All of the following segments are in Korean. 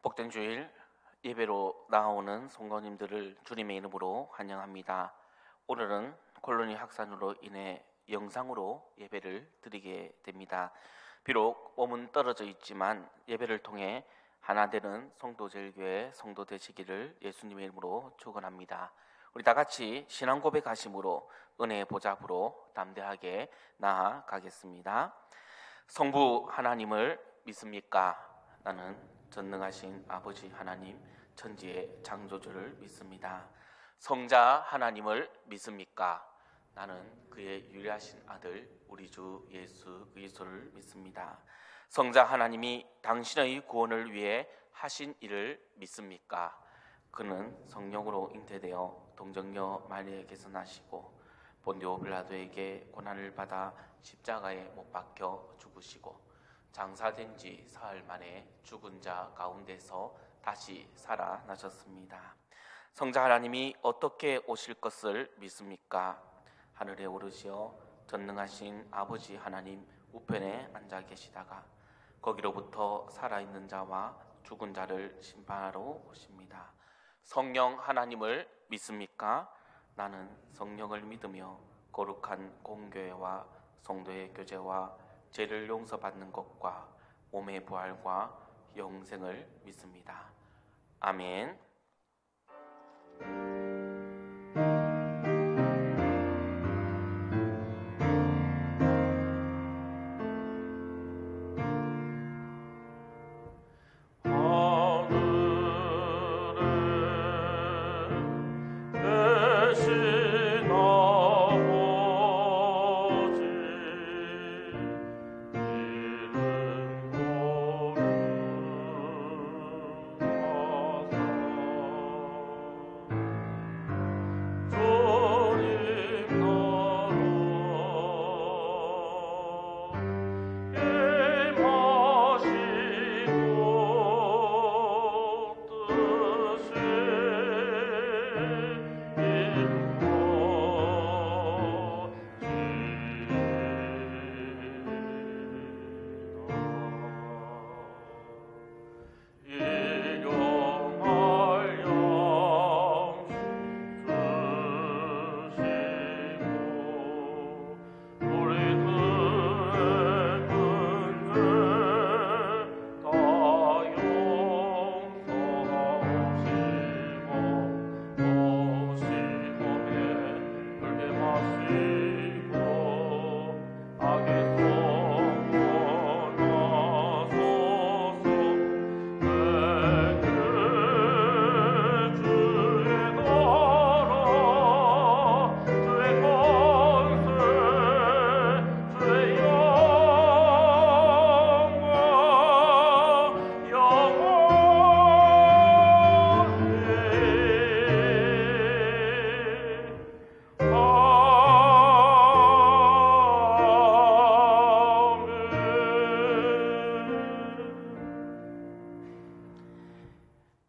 복된 주일 예배로 나오는 성도님들을 주님의 이름으로 환영합니다. 오늘은 콜로니 확산으로 인해 영상으로 예배를 드리게 됩니다. 비록 몸은 떨어져 있지만 예배를 통해 하나 되는 성도제일교회 성도 되시기를 예수님의 이름으로 축원합니다. 우리 다 같이 신앙 고백하심으로 은혜의 보좌로 담대하게 나아가겠습니다. 성부 하나님을 믿습니까? 나는 전능하신 아버지 하나님, 천지의 창조주를 믿습니다. 성자 하나님을 믿습니까? 나는 그의 유일하신 아들 우리 주 예수 그리스도를 믿습니다. 성자 하나님이 당신의 구원을 위해 하신 일을 믿습니까? 그는 성령으로 잉태되어 동정녀 마리아에게서 나시고 본디오 빌라도에게 고난을 받아 십자가에 못 박혀 죽으시고 장사된 지 사흘 만에 죽은 자 가운데서 다시 살아나셨습니다. 성자 하나님이 어떻게 오실 것을 믿습니까? 하늘에 오르시어 전능하신 아버지 하나님 우편에 앉아 계시다가 거기로부터 살아있는 자와 죽은 자를 심판하러 오십니다. 성령 하나님을 믿습니까? 나는 성령을 믿으며 거룩한 공교회와 성도의 교제와 죄를 용서받는 것과 몸의 부활과 영생을 믿습니다. 아멘.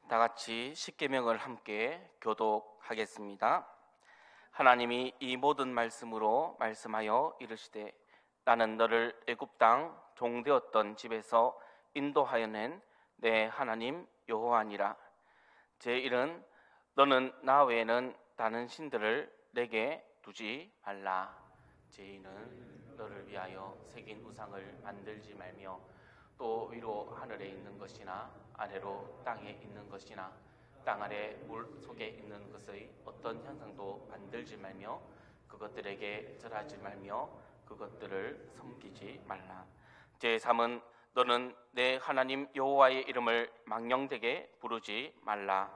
다 같이 십계명을 함께 교독하겠습니다. 하나님이 이 모든 말씀으로 말씀하여 이르시되 나는 너를 애굽 땅 종되었던 집에서 인도하여 낸 내 하나님 여호와니라. 제1은 너는 나 외에는 다른 신들을 내게 두지 말라. 제2는 너를 위하여 새긴 우상을 만들지 말며 또 위로 하늘에 있는 것이나 아래로 땅에 있는 것이나 땅 아래 물 속에 있는 것의 어떤 형상도 만들지 말며 그것들에게 절하지 말며 그것들을 섬기지 말라. 제3은 너는 내 하나님 여호와의 이름을 망령되게 부르지 말라.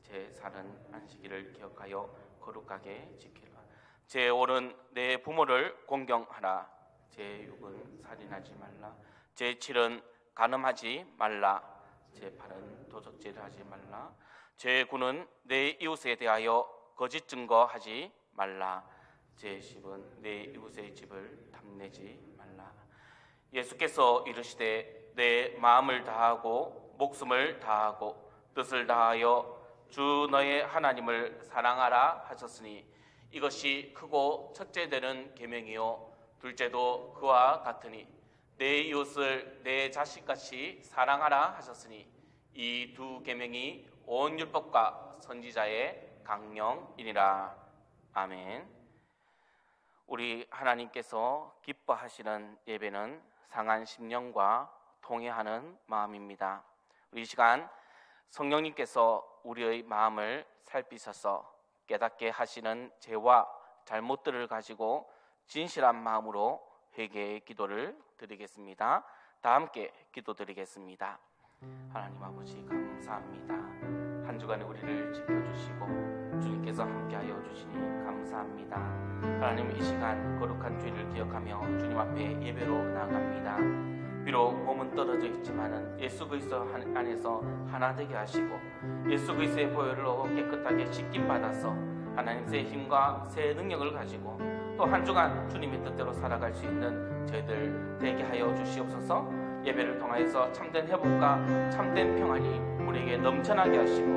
제4는 안식일을 기억하여 거룩하게 지키라. 제5는 내 부모를 공경하라. 제6은 살인하지 말라. 제7은 간음하지 말라. 제8은 도적질을 하지 말라. 제9는 내 이웃에 대하여 거짓 증거하지 말라. 제10은 내 이웃의 집을 탐내지 말라. 예수께서 이르시되 내 마음을 다하고 목숨을 다하고 뜻을 다하여 주 너의 하나님을 사랑하라 하셨으니 이것이 크고 첫째 되는 계명이요 둘째도 그와 같으니 내 이웃을 내 자식같이 사랑하라 하셨으니 이 두 계명이 온 율법과 선지자의 강령이니라. 아멘. 우리 하나님께서 기뻐하시는 예배는 상한 심령과 통회하는 마음입니다. 우리 이 시간 성령님께서 우리의 마음을 살피셔서 깨닫게 하시는 죄와 잘못들을 가지고 진실한 마음으로 회개의 기도를 드리겠습니다. 다 함께 기도드리겠습니다. 하나님 아버지 감사합니다. 한 주간에 우리를 지켜주시고 주님께서 함께하여 주시니 감사합니다. 하나님 이 시간 거룩한 주일을 기억하며 주님 앞에 예배로 나아갑니다. 비록 몸은 떨어져 있지만은 예수 그리스도 안에서 하나 되게 하시고 예수 그리스도의 보혈로 깨끗하게 씻김 받아서 하나님 새 힘과 새 능력을 가지고 또 한 주간 주님의 뜻대로 살아갈 수 있는 저희들 되게 하여 주시옵소서. 예배를 통하여서 참된 회복과 참된 평안이 우리에게 넘쳐나게 하시고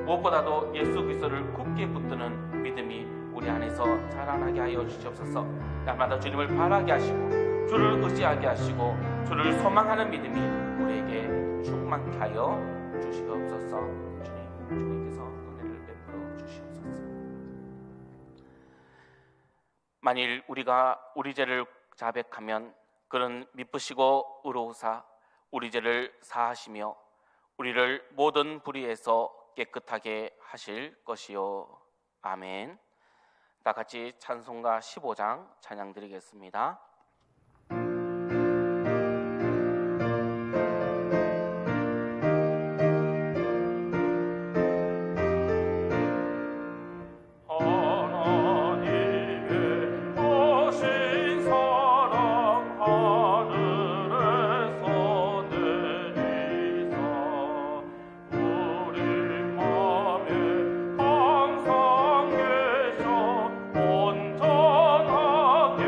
무엇보다도 예수 그리스도를 굳게 붙드는 믿음이 우리 안에서 자라나게 하여 주시옵소서. 날마다 주님을 바라게 하시고 주를 의지하게 하시고 주를 소망하는 믿음이 우리에게 충만케 하여 주시옵소서. 주님께서 은혜를 베풀어 주시옵소서. 만일 우리가 우리 죄를 자백하면 그는 미쁘시고 의로우사 우리 죄를 사하시며 우리를 모든 불의에서 깨끗하게 하실 것이요. 아멘. 다 같이 찬송가 15장 찬양 드리겠습니다. 온전하게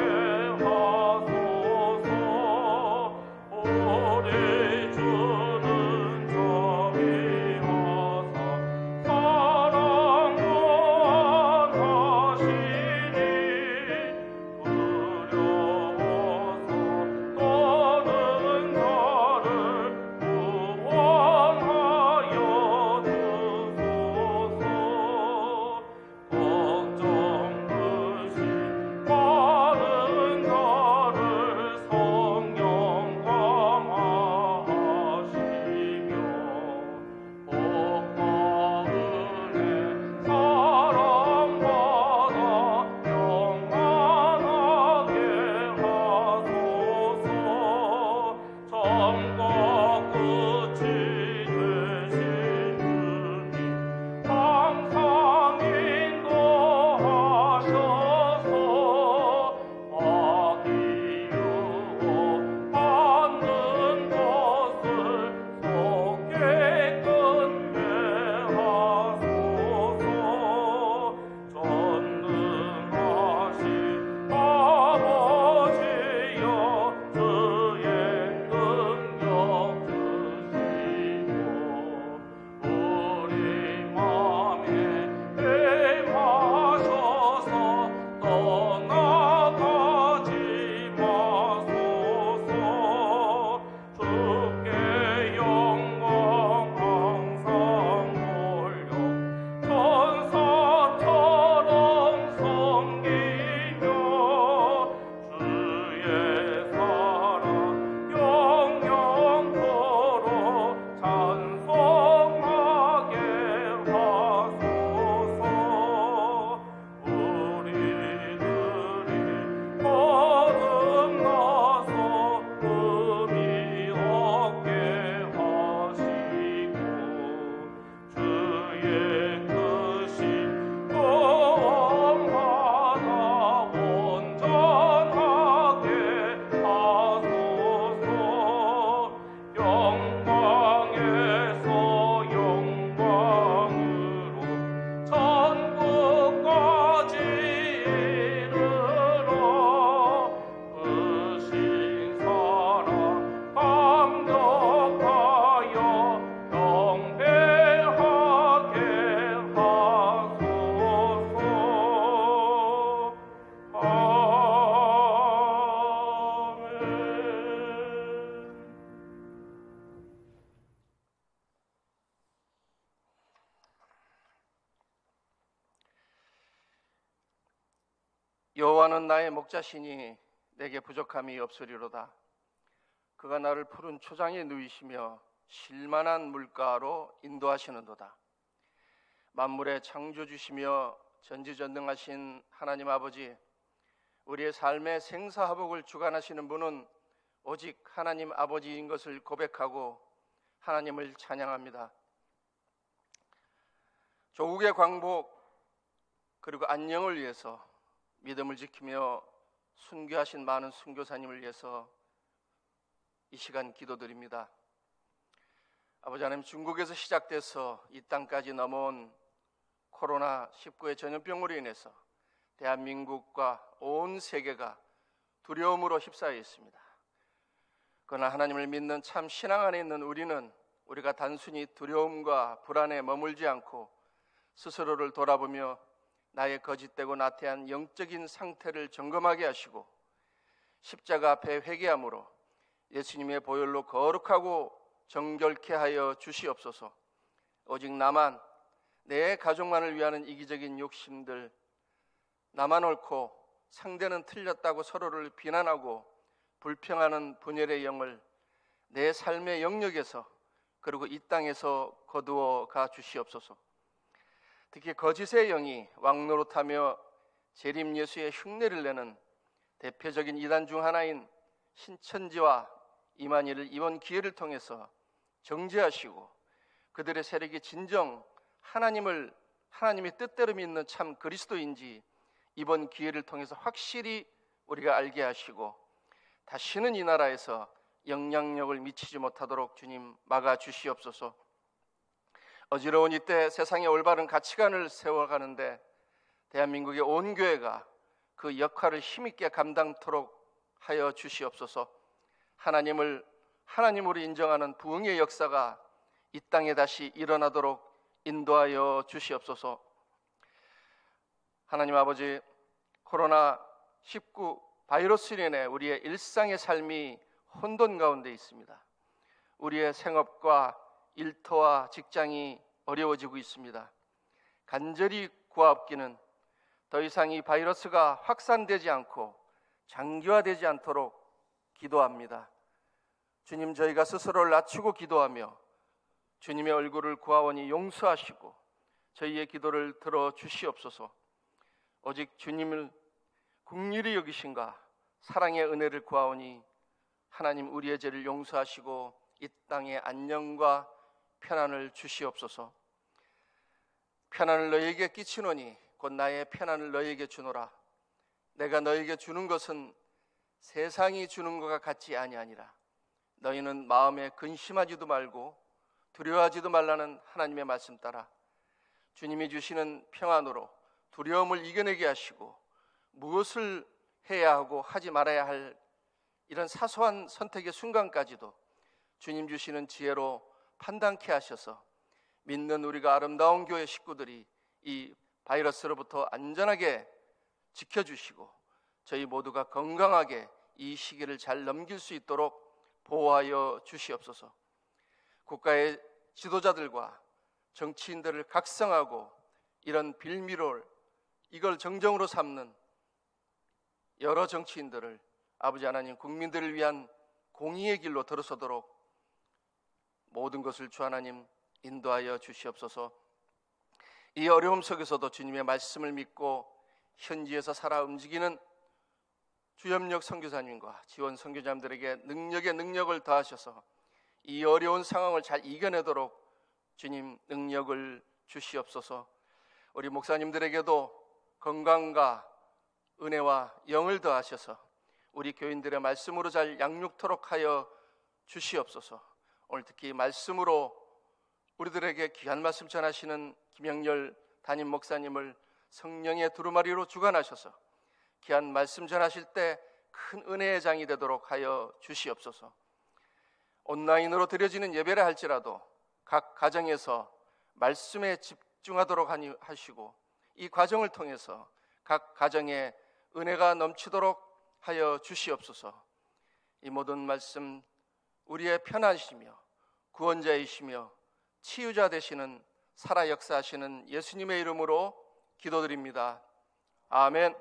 여호와는 나의 목자시니 내게 부족함이 없으리로다. 그가 나를 푸른 초장에 누이시며 쉴만한 물가로 인도하시는도다. 만물의 창조주시며 전지전능하신 하나님 아버지, 우리의 삶의 생사화복을 주관하시는 분은 오직 하나님 아버지인 것을 고백하고 하나님을 찬양합니다. 조국의 광복 그리고 안녕을 위해서 믿음을 지키며 순교하신 많은 순교사님을 위해서 이 시간 기도드립니다. 아버지 하나님, 중국에서 시작돼서 이 땅까지 넘어온 코로나19의 전염병으로 인해서 대한민국과 온 세계가 두려움으로 휩싸여 있습니다. 그러나 하나님을 믿는 참 신앙 안에 있는 우리가 단순히 두려움과 불안에 머물지 않고 스스로를 돌아보며 나의 거짓되고 나태한 영적인 상태를 점검하게 하시고 십자가 앞에 회개함으로 예수님의 보혈로 거룩하고 정결케 하여 주시옵소서. 오직 나만, 내 가족만을 위하는 이기적인 욕심들, 나만 옳고 상대는 틀렸다고 서로를 비난하고 불평하는 분열의 영을 내 삶의 영역에서 그리고 이 땅에서 거두어 가 주시옵소서. 특히 거짓의 영이 왕노릇하며 재림 예수의 흉내를 내는 대표적인 이단 중 하나인 신천지와 이만희를 이번 기회를 통해서 정죄하시고 그들의 세력이 진정 하나님의 뜻대로 믿는 참 그리스도인지 이번 기회를 통해서 확실히 우리가 알게 하시고 다시는 이 나라에서 영향력을 미치지 못하도록 주님 막아 주시옵소서. 어지러운 이때 세상의 올바른 가치관을 세워가는데 대한민국의 온 교회가 그 역할을 힘있게 감당토록 하여 주시옵소서. 하나님으로 인정하는 부흥의 역사가 이 땅에 다시 일어나도록 인도하여 주시옵소서. 하나님 아버지, 코로나19 바이러스로 인해 우리의 일상의 삶이 혼돈 가운데 있습니다. 우리의 생업과 일터와 직장이 어려워지고 있습니다. 간절히 구하옵기는 더 이상 이 바이러스가 확산되지 않고 장기화되지 않도록 기도합니다. 주님, 저희가 스스로를 낮추고 기도하며 주님의 얼굴을 구하오니 용서하시고 저희의 기도를 들어주시옵소서. 오직 주님을 긍휼히 여기신가 사랑의 은혜를 구하오니 하나님, 우리의 죄를 용서하시고 이 땅에 안녕과 편안을 주시옵소서. 편안을 너희에게 끼치노니 곧 나의 편안을 너희에게 주노라. 내가 너희에게 주는 것은 세상이 주는 것과 같지 아니하니라. 너희는 마음에 근심하지도 말고 두려워하지도 말라는 하나님의 말씀 따라 주님이 주시는 평안으로 두려움을 이겨내게 하시고 무엇을 해야 하고 하지 말아야 할 이런 사소한 선택의 순간까지도 주님 주시는 지혜로 판단케 하셔서 믿는 우리가 아름다운 교회 식구들이 이 바이러스로부터 안전하게 지켜주시고 저희 모두가 건강하게 이 시기를 잘 넘길 수 있도록 보호하여 주시옵소서. 국가의 지도자들과 정치인들을 각성하고 이런 빌미를 이걸 정정으로 삼는 여러 정치인들을 아버지 하나님, 국민들을 위한 공의의 길로 들어서도록 모든 것을 주 하나님 인도하여 주시옵소서. 이 어려움 속에서도 주님의 말씀을 믿고 현지에서 살아 움직이는 주협력 선교사님과 지원 선교자님들에게 능력에 능력을 더하셔서 이 어려운 상황을 잘 이겨내도록 주님 능력을 주시옵소서. 우리 목사님들에게도 건강과 은혜와 영을 더하셔서 우리 교인들의 말씀으로 잘 양육토록 하여 주시옵소서. 오늘 특히 말씀으로 우리들에게 귀한 말씀 전하시는 김영렬 담임 목사님을 성령의 두루마리로 주관하셔서 귀한 말씀 전하실 때 큰 은혜의 장이 되도록 하여 주시옵소서. 온라인으로 드려지는 예배를 할지라도 각 가정에서 말씀에 집중하도록 하시고 이 과정을 통해서 각 가정에 은혜가 넘치도록 하여 주시옵소서. 이 모든 말씀 우리의 편안이시며 구원자이시며 치유자 되시는 살아 역사하시는 예수님의 이름으로 기도드립니다. 아멘.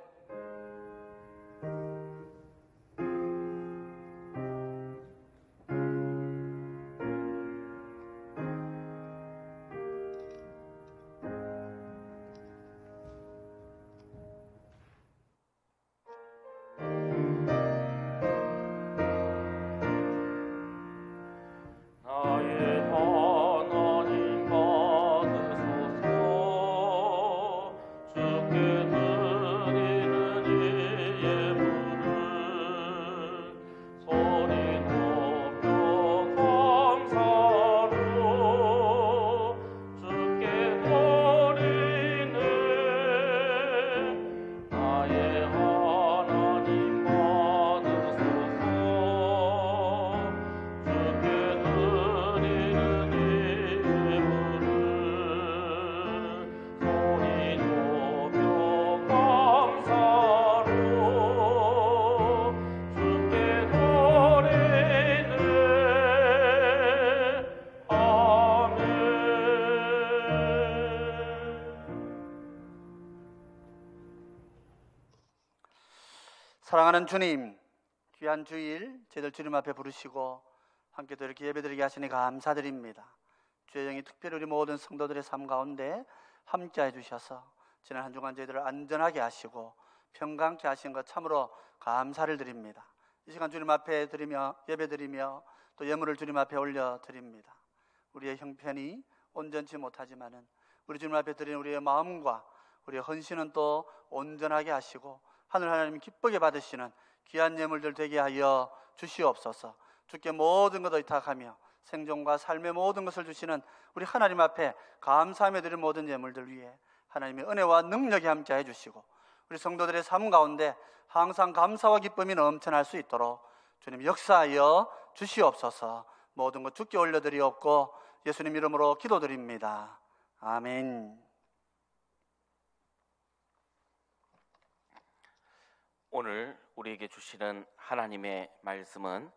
사랑하는 주님, 귀한 주일 저희들 주님 앞에 부르시고 함께 또 이렇게 예배드리게 하시니 감사드립니다. 주의 영이 특별히 우리 모든 성도들의 삶 가운데 함께해 주셔서 지난 한 주간 저희들을 안전하게 하시고 평강케 하신 것 참으로 감사를 드립니다. 이 시간 주님 앞에 드리며 예배드리며 또 예물을 주님 앞에 올려드립니다. 우리의 형편이 온전치 못하지만은 우리 주님 앞에 드리는 우리의 마음과 우리의 헌신은 또 온전하게 하시고 하늘 하나님 기쁘게 받으시는 귀한 예물들 되게 하여 주시옵소서. 주께 모든 것을 의탁하며 생존과 삶의 모든 것을 주시는 우리 하나님 앞에 감사하며 드리는 모든 예물들 위해 하나님의 은혜와 능력이 함께해 주시고 우리 성도들의 삶 가운데 항상 감사와 기쁨이 넘쳐날 수 있도록 주님 역사하여 주시옵소서. 모든 것 주께 올려드리옵고 예수님 이름으로 기도드립니다. 아멘. 오늘 우리에게 주시는 하나님의 말씀은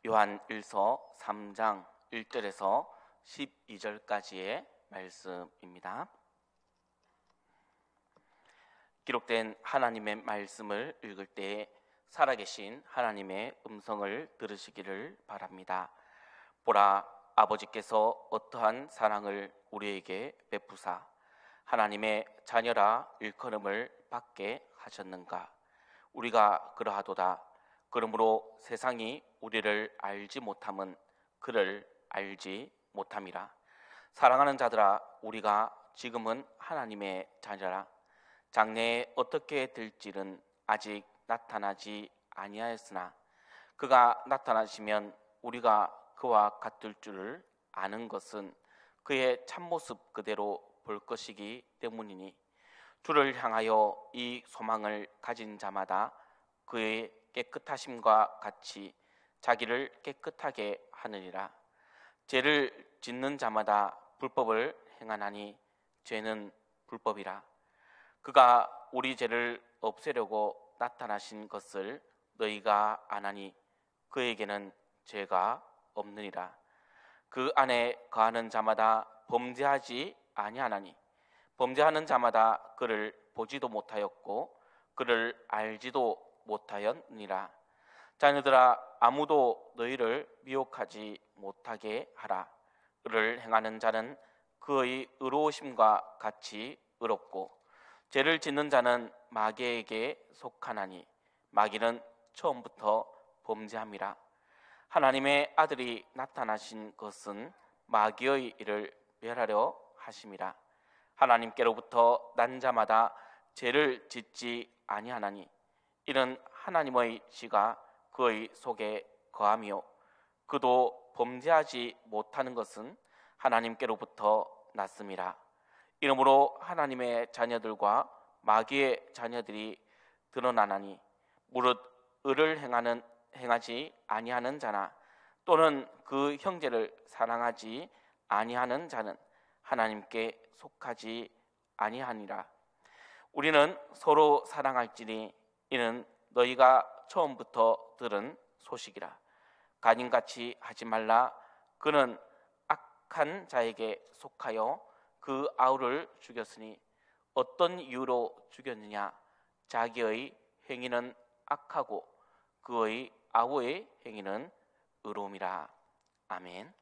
요한 1서 3장 1절에서 12절까지의 말씀입니다. 기록된 하나님의 말씀을 읽을 때 살아계신 하나님의 음성을 들으시기를 바랍니다. 보라, 아버지께서 어떠한 사랑을 우리에게 베푸사 하나님의 자녀라 일컬음을 받게 하셨는가. 우리가 그러하도다. 그러므로 세상이 우리를 알지 못함은 그를 알지 못함이라. 사랑하는 자들아, 우리가 지금은 하나님의 자녀라. 장래에 어떻게 될지는 아직 나타나지 아니하였으나 그가 나타나시면 우리가 그와 같을 줄을 아는 것은 그의 참모습 그대로 볼 것이기 때문이니 주를 향하여 이 소망을 가진 자마다 그의 깨끗하심과 같이 자기를 깨끗하게 하느니라. 죄를 짓는 자마다 불법을 행하나니 죄는 불법이라. 그가 우리 죄를 없애려고 나타나신 것을 너희가 아나니 그에게는 죄가 없느니라. 그 안에 거하는 자마다 범죄하지 아니하나니 범죄하는 자마다 그를 보지도 못하였고 그를 알지도 못하였느니라. 자녀들아, 아무도 너희를 미혹하지 못하게 하라. 의를 행하는 자는 그의 의로우심과 같이 의롭고 죄를 짓는 자는 마귀에게 속하나니 마귀는 처음부터 범죄함이라. 하나님의 아들이 나타나신 것은 마귀의 일을 멸하려 하심이라. 하나님께로부터 난 자마다 죄를 짓지 아니하나니 이는 하나님의 지가 그의 속에 거하며 그도 범죄하지 못하는 것은 하나님께로부터 났음이라. 이러므로 하나님의 자녀들과 마귀의 자녀들이 드러나나니 무릇 의를 행하지 아니하는 자나 또는 그 형제를 사랑하지 아니하는 자는 하나님께 속하지 아니하니라. 우리는 서로 사랑할지니 이는 너희가 처음부터 들은 소식이라. 가인같이 하지 말라. 그는 악한 자에게 속하여 그 아우를 죽였으니 어떤 이유로 죽였느냐. 자기의 행위는 악하고 그의 아우의 행위는 의로움이라. 아멘.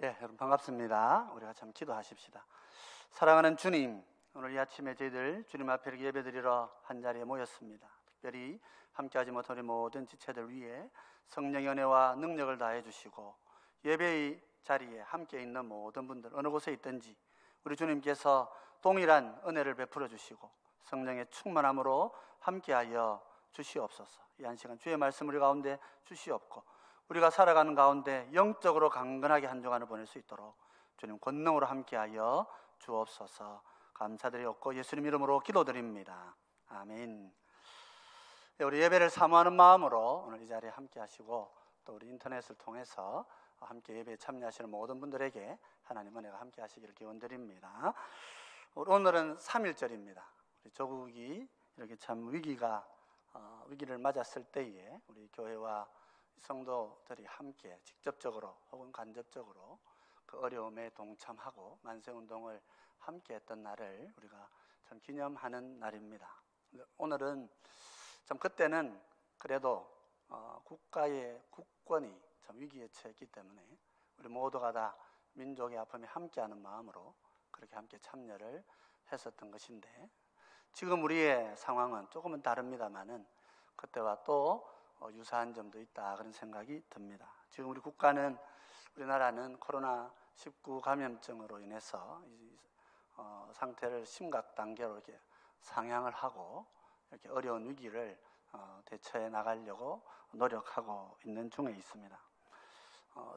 예, 여러분 반갑습니다. 우리 같이 한번 기도하십시다. 사랑하는 주님, 오늘 이 아침에 저희들 주님 앞에 이렇게 예배드리러 한자리에 모였습니다. 특별히 함께하지 못한 우리 모든 지체들 위해 성령의 은혜와 능력을 다해 주시고 예배의 자리에 함께 있는 모든 분들 어느 곳에 있든지 우리 주님께서 동일한 은혜를 베풀어 주시고 성령의 충만함으로 함께하여 주시옵소서. 이 한 시간 주의 말씀 우리 가운데 주시옵고 우리가 살아가는 가운데 영적으로 강건하게 한 주간을 보낼 수 있도록 주님 권능으로 함께하여 주옵소서. 감사드리옵고 예수님 이름으로 기도드립니다. 아멘. 우리 예배를 사모하는 마음으로 오늘 이 자리에 함께 하시고 또 우리 인터넷을 통해서 함께 예배에 참여하시는 모든 분들에게 하나님 은혜가 함께 하시기를 기원드립니다. 오늘은 3.1절입니다. 우리 조국이 이렇게 참 위기를 맞았을 때에 우리 교회와 성도들이 함께 직접적으로 혹은 간접적으로 그 어려움에 동참하고 만세운동을 함께 했던 날을 우리가 참 기념하는 날입니다. 오늘은 참 그때는 그래도 국가의 국권이 참 위기에 처했기 때문에 우리 모두가 다 민족의 아픔에 함께하는 마음으로 그렇게 함께 참여를 했었던 것인데, 지금 우리의 상황은 조금은 다릅니다만은 그때와 또 유사한 점도 있다, 그런 생각이 듭니다. 지금 우리나라는 코로나19 감염증으로 인해서 상태를 심각 단계로 이렇게 상향을 하고 이렇게 어려운 위기를 대처해 나가려고 노력하고 있는 중에 있습니다.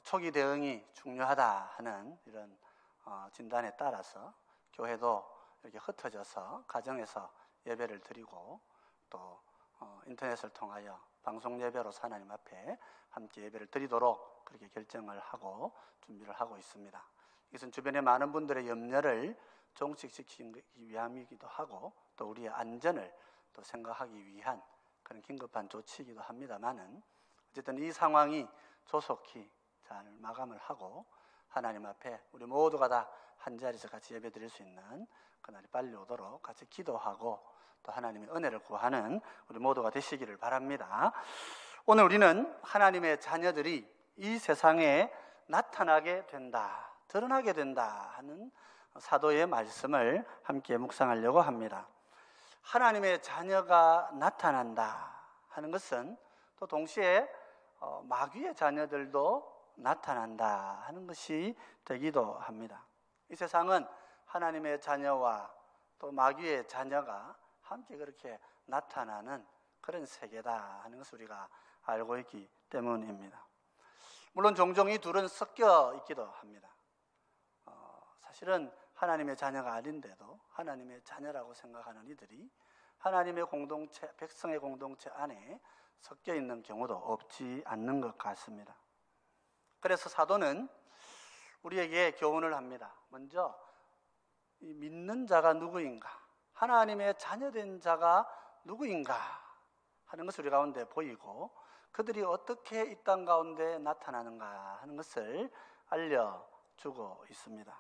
초기 대응이 중요하다 하는 이런 진단에 따라서 교회도 이렇게 흩어져서 가정에서 예배를 드리고 또 인터넷을 통하여 방송 예배로 하나님 앞에 함께 예배를 드리도록 그렇게 결정을 하고 준비를 하고 있습니다. 이것은 주변의 많은 분들의 염려를 종식시키기 위함이기도 하고 또 우리의 안전을 또 생각하기 위한 그런 긴급한 조치이기도 합니다만은, 어쨌든 이 상황이 조속히 잘 마감을 하고 하나님 앞에 우리 모두가 다 한자리에서 같이 예배 드릴 수 있는 그날이 빨리 오도록 같이 기도하고 또 하나님의 은혜를 구하는 우리 모두가 되시기를 바랍니다. 오늘 우리는 하나님의 자녀들이 이 세상에 나타나게 된다, 드러나게 된다 하는 사도의 말씀을 함께 묵상하려고 합니다. 하나님의 자녀가 나타난다 하는 것은 또 동시에 마귀의 자녀들도 나타난다 하는 것이 되기도 합니다. 이 세상은 하나님의 자녀와 또 마귀의 자녀가 함께 그렇게 나타나는 그런 세계다 하는 것을 우리가 알고 있기 때문입니다. 물론 종종 이 둘은 섞여 있기도 합니다. 사실은 하나님의 자녀가 아닌데도 하나님의 자녀라고 생각하는 이들이 하나님의 공동체, 백성의 공동체 안에 섞여 있는 경우도 없지 않는 것 같습니다. 그래서 사도는 우리에게 교훈을 합니다. 먼저 이 믿는 자가 누구인가, 하나님의 자녀된 자가 누구인가 하는 것을 우리 가운데 보이고 그들이 어떻게 이 땅 가운데 나타나는가 하는 것을 알려주고 있습니다.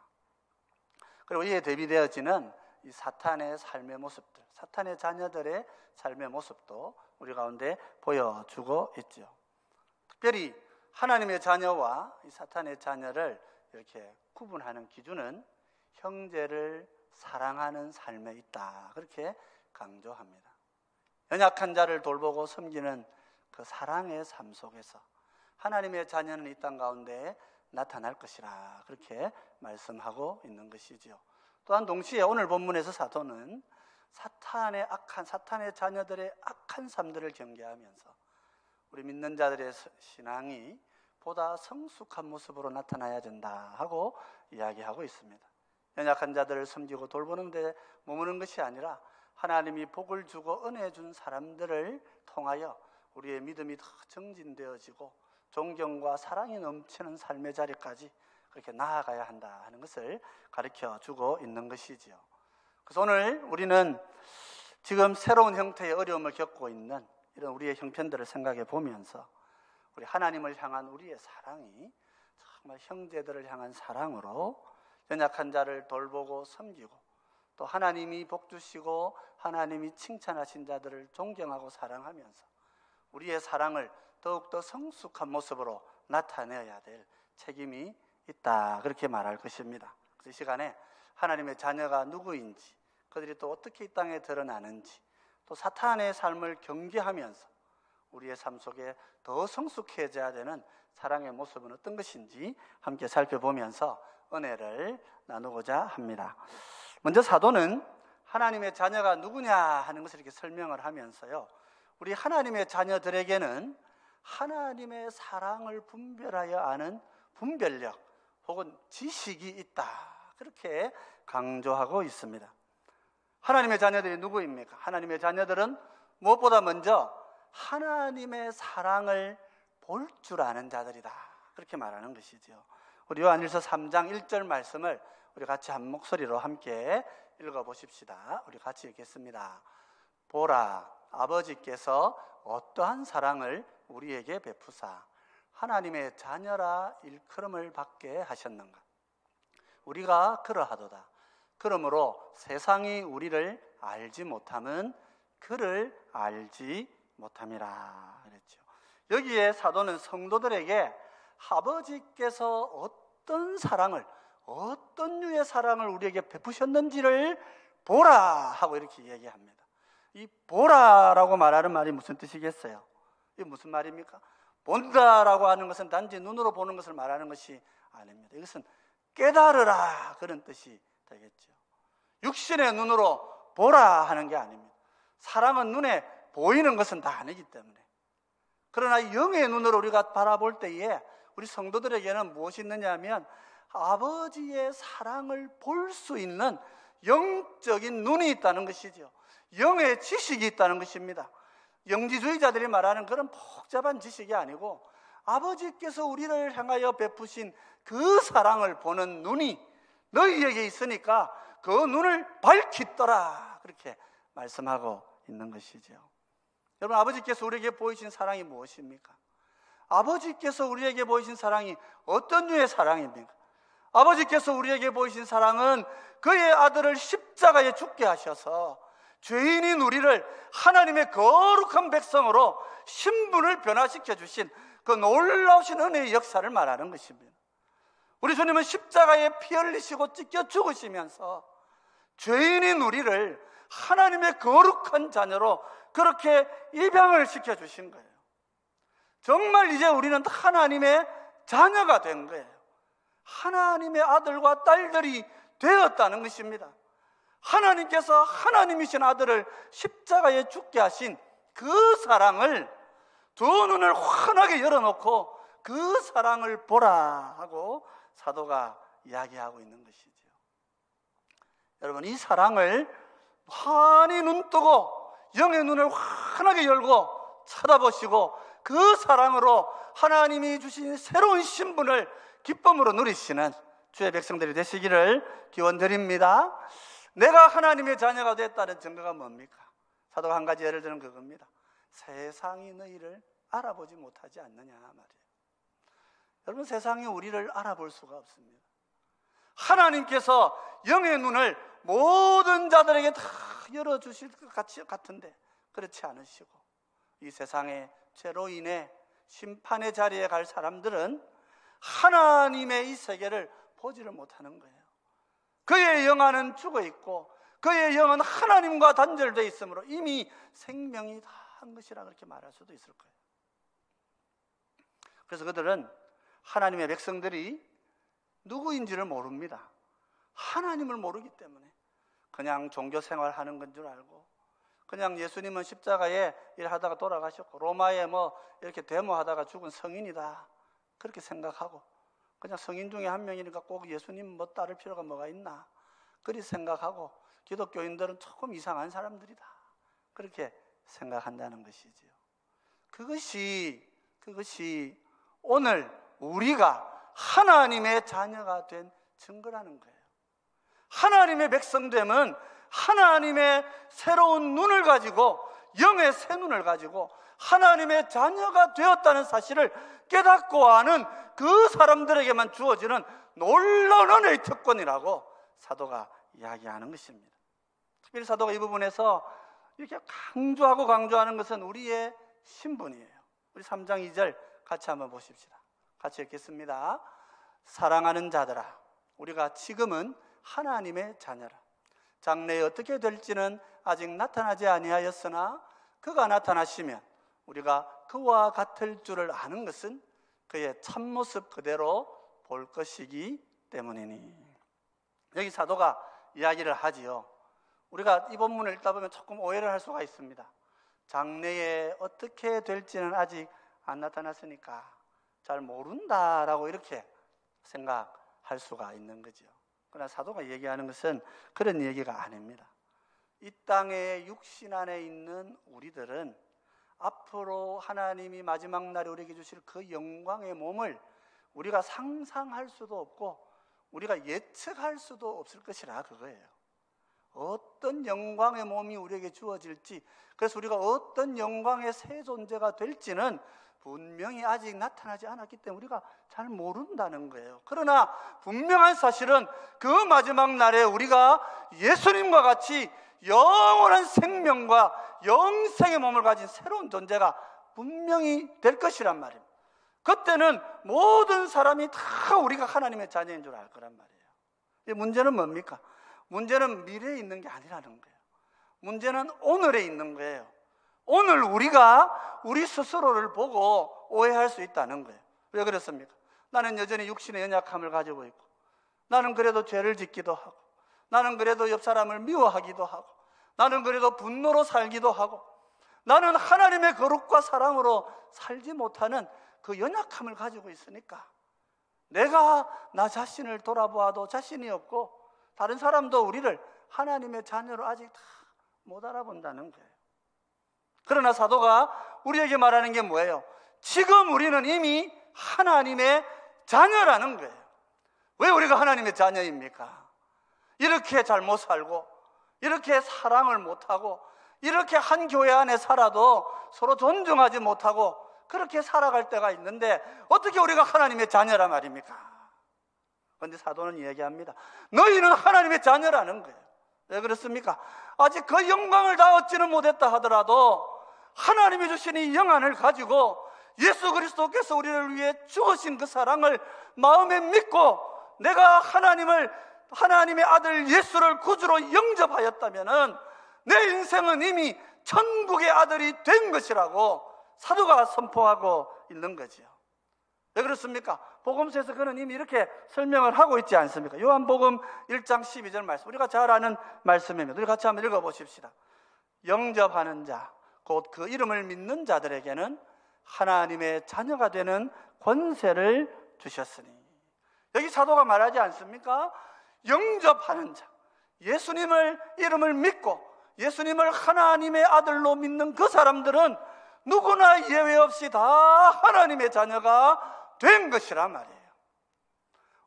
그리고 이에 대비되어지는 이 사탄의 삶의 모습들, 사탄의 자녀들의 삶의 모습도 우리 가운데 보여주고 있죠. 특별히 하나님의 자녀와 이 사탄의 자녀를 이렇게 구분하는 기준은 형제를 사랑하는 삶에 있다, 그렇게 강조합니다. 연약한 자를 돌보고 섬기는 그 사랑의 삶 속에서 하나님의 자녀는 이 땅 가운데 나타날 것이라, 그렇게 말씀하고 있는 것이지요. 또한 동시에 오늘 본문에서 사도는 사탄의 자녀들의 악한 삶들을 경계하면서 우리 믿는 자들의 신앙이 보다 성숙한 모습으로 나타나야 된다 하고 이야기하고 있습니다. 연약한 자들을 섬기고 돌보는 데 머무는 것이 아니라 하나님이 복을 주고 은혜 준 사람들을 통하여 우리의 믿음이 더 정진되어지고 존경과 사랑이 넘치는 삶의 자리까지 그렇게 나아가야 한다 하는 것을 가르쳐 주고 있는 것이지요. 그래서 오늘 우리는 지금 새로운 형태의 어려움을 겪고 있는 이런 우리의 형편들을 생각해 보면서 우리 하나님을 향한 우리의 사랑이 정말 형제들을 향한 사랑으로 연약한 자를 돌보고 섬기고 또 하나님이 복 주시고 하나님이 칭찬하신 자들을 존경하고 사랑하면서 우리의 사랑을 더욱더 성숙한 모습으로 나타내야 될 책임이 있다, 그렇게 말할 것입니다. 그래서 이 시간에 하나님의 자녀가 누구인지, 그들이 또 어떻게 이 땅에 드러나는지, 또 사탄의 삶을 경계하면서 우리의 삶 속에 더 성숙해져야 되는 사랑의 모습은 어떤 것인지 함께 살펴보면서 은혜를 나누고자 합니다. 먼저 사도는 하나님의 자녀가 누구냐 하는 것을 이렇게 설명을 하면서요, 우리 하나님의 자녀들에게는 하나님의 사랑을 분별하여 아는 분별력 혹은 지식이 있다, 그렇게 강조하고 있습니다. 하나님의 자녀들이 누구입니까? 하나님의 자녀들은 무엇보다 먼저 하나님의 사랑을 볼 줄 아는 자들이다, 그렇게 말하는 것이죠. 우리 요한일서 3장 1절 말씀을 우리 같이 한 목소리로 함께 읽어보십시다. 우리 같이 읽겠습니다. 보라, 아버지께서 어떠한 사랑을 우리에게 베푸사 하나님의 자녀라 일컬음을 받게 하셨는가? 우리가 그러하도다. 그러므로 세상이 우리를 알지 못함은 그를 알지 못함이라 그랬죠. 여기에 사도는 성도들에게 아버지께서 어떤 사랑을, 어떤 류의 사랑을 우리에게 베푸셨는지를 보라 하고 이렇게 얘기합니다. 이 보라라고 말하는 말이 무슨 뜻이겠어요? 이게 무슨 말입니까? 본다라고 하는 것은 단지 눈으로 보는 것을 말하는 것이 아닙니다. 이것은 깨달으라 그런 뜻이 되겠죠. 육신의 눈으로 보라 하는 게 아닙니다. 사랑은 눈에 보이는 것은 다 아니기 때문에. 그러나 영의 눈으로 우리가 바라볼 때에 우리 성도들에게는 무엇이 있느냐 하면 아버지의 사랑을 볼 수 있는 영적인 눈이 있다는 것이죠. 영의 지식이 있다는 것입니다. 영지주의자들이 말하는 그런 복잡한 지식이 아니고 아버지께서 우리를 향하여 베푸신 그 사랑을 보는 눈이 너희에게 있으니까 그 눈을 밝히 떠라 그렇게 말씀하고 있는 것이죠. 여러분, 아버지께서 우리에게 보이신 사랑이 무엇입니까? 아버지께서 우리에게 보이신 사랑이 어떤 류의 사랑입니까? 아버지께서 우리에게 보이신 사랑은 그의 아들을 십자가에 죽게 하셔서 죄인인 우리를 하나님의 거룩한 백성으로 신분을 변화시켜 주신 그 놀라우신 은혜의 역사를 말하는 것입니다. 우리 주님은 십자가에 피 흘리시고 찢겨 죽으시면서 죄인인 우리를 하나님의 거룩한 자녀로 그렇게 입양을 시켜주신 거예요. 정말 이제 우리는 하나님의 자녀가 된 거예요. 하나님의 아들과 딸들이 되었다는 것입니다. 하나님께서 하나님이신 아들을 십자가에 죽게 하신 그 사랑을 두 눈을 환하게 열어놓고 그 사랑을 보라 하고 사도가 이야기하고 있는 것이죠. 여러분, 이 사랑을 환히 눈뜨고 영의 눈을 환하게 열고 쳐다보시고 그 사랑으로 하나님이 주신 새로운 신분을 기쁨으로 누리시는 주의 백성들이 되시기를 기원드립니다. 내가 하나님의 자녀가 됐다는 증거가 뭡니까? 사도가 한 가지 예를 들은 그겁니다. 세상이 너희를 알아보지 못하지 않느냐 말이에요. 여러분, 세상이 우리를 알아볼 수가 없습니다. 하나님께서 영의 눈을 모든 자들에게 다 열어주실 것 같은데 그렇지 않으시고 이 세상의 죄로 인해 심판의 자리에 갈 사람들은 하나님의 이 세계를 보지를 못하는 거예요. 그의 영안은 죽어있고 그의 영은 하나님과 단절되어 있으므로 이미 생명이 다 한 것이라 그렇게 말할 수도 있을 거예요. 그래서 그들은 하나님의 백성들이 누구인지를 모릅니다. 하나님을 모르기 때문에 그냥 종교 생활하는 건 줄 알고 그냥 예수님은 십자가에 일하다가 돌아가셨고 로마에 뭐 이렇게 데모하다가 죽은 성인이다 그렇게 생각하고 그냥 성인 중에 한 명이니까 꼭 예수님 뭐 따를 필요가 뭐가 있나 그렇게 생각하고 기독교인들은 조금 이상한 사람들이다 그렇게 생각한다는 것이지요. 그것이 오늘 우리가 하나님의 자녀가 된 증거라는 거예요. 하나님의 백성됨은 하나님의 새로운 눈을 가지고 영의 새 눈을 가지고 하나님의 자녀가 되었다는 사실을 깨닫고 아는 그 사람들에게만 주어지는 놀라운 은혜의 특권이라고 사도가 이야기하는 것입니다. 특별히 사도가 이 부분에서 이렇게 강조하는 것은 우리의 신분이에요. 우리 3장 2절 같이 한번 보십시다. 같이 읽겠습니다. 사랑하는 자들아, 우리가 지금은 하나님의 자녀라. 장래에 어떻게 될지는 아직 나타나지 아니하였으나 그가 나타나시면 우리가 그와 같을 줄을 아는 것은 그의 참모습 그대로 볼 것이기 때문이니. 여기 사도가 이야기를 하지요. 우리가 이 본문을 읽다 보면 조금 오해를 할 수가 있습니다. 장래에 어떻게 될지는 아직 안 나타났으니까 잘 모른다라고 이렇게 생각할 수가 있는 거죠. 그러나 사도가 얘기하는 것은 그런 얘기가 아닙니다. 이 땅의 육신 안에 있는 우리들은 앞으로 하나님이 마지막 날에 우리에게 주실 그 영광의 몸을 우리가 상상할 수도 없고 우리가 예측할 수도 없을 것이라 그거예요. 어떤 영광의 몸이 우리에게 주어질지, 그래서 우리가 어떤 영광의 새 존재가 될지는 분명히 아직 나타나지 않았기 때문에 우리가 잘 모른다는 거예요. 그러나 분명한 사실은 그 마지막 날에 우리가 예수님과 같이 영원한 생명과 영생의 몸을 가진 새로운 존재가 분명히 될 것이란 말입니다. 그때는 모든 사람이 다 우리가 하나님의 자녀인 줄 알 거란 말이에요. 문제는 뭡니까? 문제는 미래에 있는 게 아니라는 거예요. 문제는 오늘에 있는 거예요. 오늘 우리가 우리 스스로를 보고 오해할 수 있다는 거예요. 왜 그렇습니까? 나는 여전히 육신의 연약함을 가지고 있고, 나는 그래도 죄를 짓기도 하고, 나는 그래도 옆 사람을 미워하기도 하고, 나는 그래도 분노로 살기도 하고, 나는 하나님의 거룩과 사랑으로 살지 못하는 그 연약함을 가지고 있으니까 내가 나 자신을 돌아보아도 자신이 없고, 다른 사람도 우리를 하나님의 자녀로 아직 다 못 알아본다는 거예요. 그러나 사도가 우리에게 말하는 게 뭐예요? 지금 우리는 이미 하나님의 자녀라는 거예요. 왜 우리가 하나님의 자녀입니까? 이렇게 잘못 살고, 이렇게 사랑을 못하고, 이렇게 한 교회 안에 살아도 서로 존중하지 못하고 그렇게 살아갈 때가 있는데 어떻게 우리가 하나님의 자녀란 말입니까? 그런데 사도는 얘기합니다. 너희는 하나님의 자녀라는 거예요. 왜 그렇습니까? 아직 그 영광을 다 얻지는 못했다 하더라도 하나님이 주신 이 영안을 가지고 예수 그리스도께서 우리를 위해 주신 그 사랑을 마음에 믿고 내가 하나님의 아들 예수를 구주로 영접하였다면은 내 인생은 이미 천국의 아들이 된 것이라고 사도가 선포하고 있는 거죠. 왜 그렇습니까? 복음서에서 그는 이미 이렇게 설명을 하고 있지 않습니까? 요한복음 1장 12절 말씀, 우리가 잘 아는 말씀입니다. 우리 같이 한번 읽어보십시다. 영접하는 자, 곧 그 이름을 믿는 자들에게는 하나님의 자녀가 되는 권세를 주셨으니. 여기 사도가 말하지 않습니까? 영접하는 자, 예수님을 이름을 믿고 예수님을 하나님의 아들로 믿는 그 사람들은 누구나 예외 없이 다 하나님의 자녀가 된 것이란 말이에요.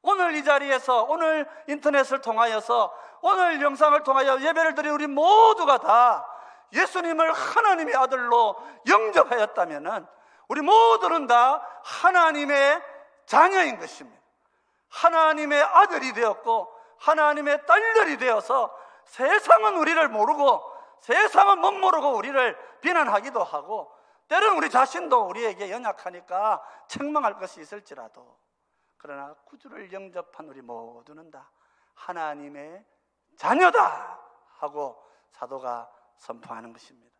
오늘 이 자리에서, 오늘 인터넷을 통하여서, 오늘 영상을 통하여 예배를 드린 우리 모두가 다 예수님을 하나님의 아들로 영접하였다면 우리 모두는 다 하나님의 자녀인 것입니다. 하나님의 아들이 되었고 하나님의 딸들이 되어서 세상은 우리를 모르고 세상은 못 모르고 우리를 비난하기도 하고 때로는 우리 자신도 우리에게 연약하니까 책망할 것이 있을지라도, 그러나 구주를 영접한 우리 모두는 다 하나님의 자녀다 하고 사도가 선포하는 것입니다.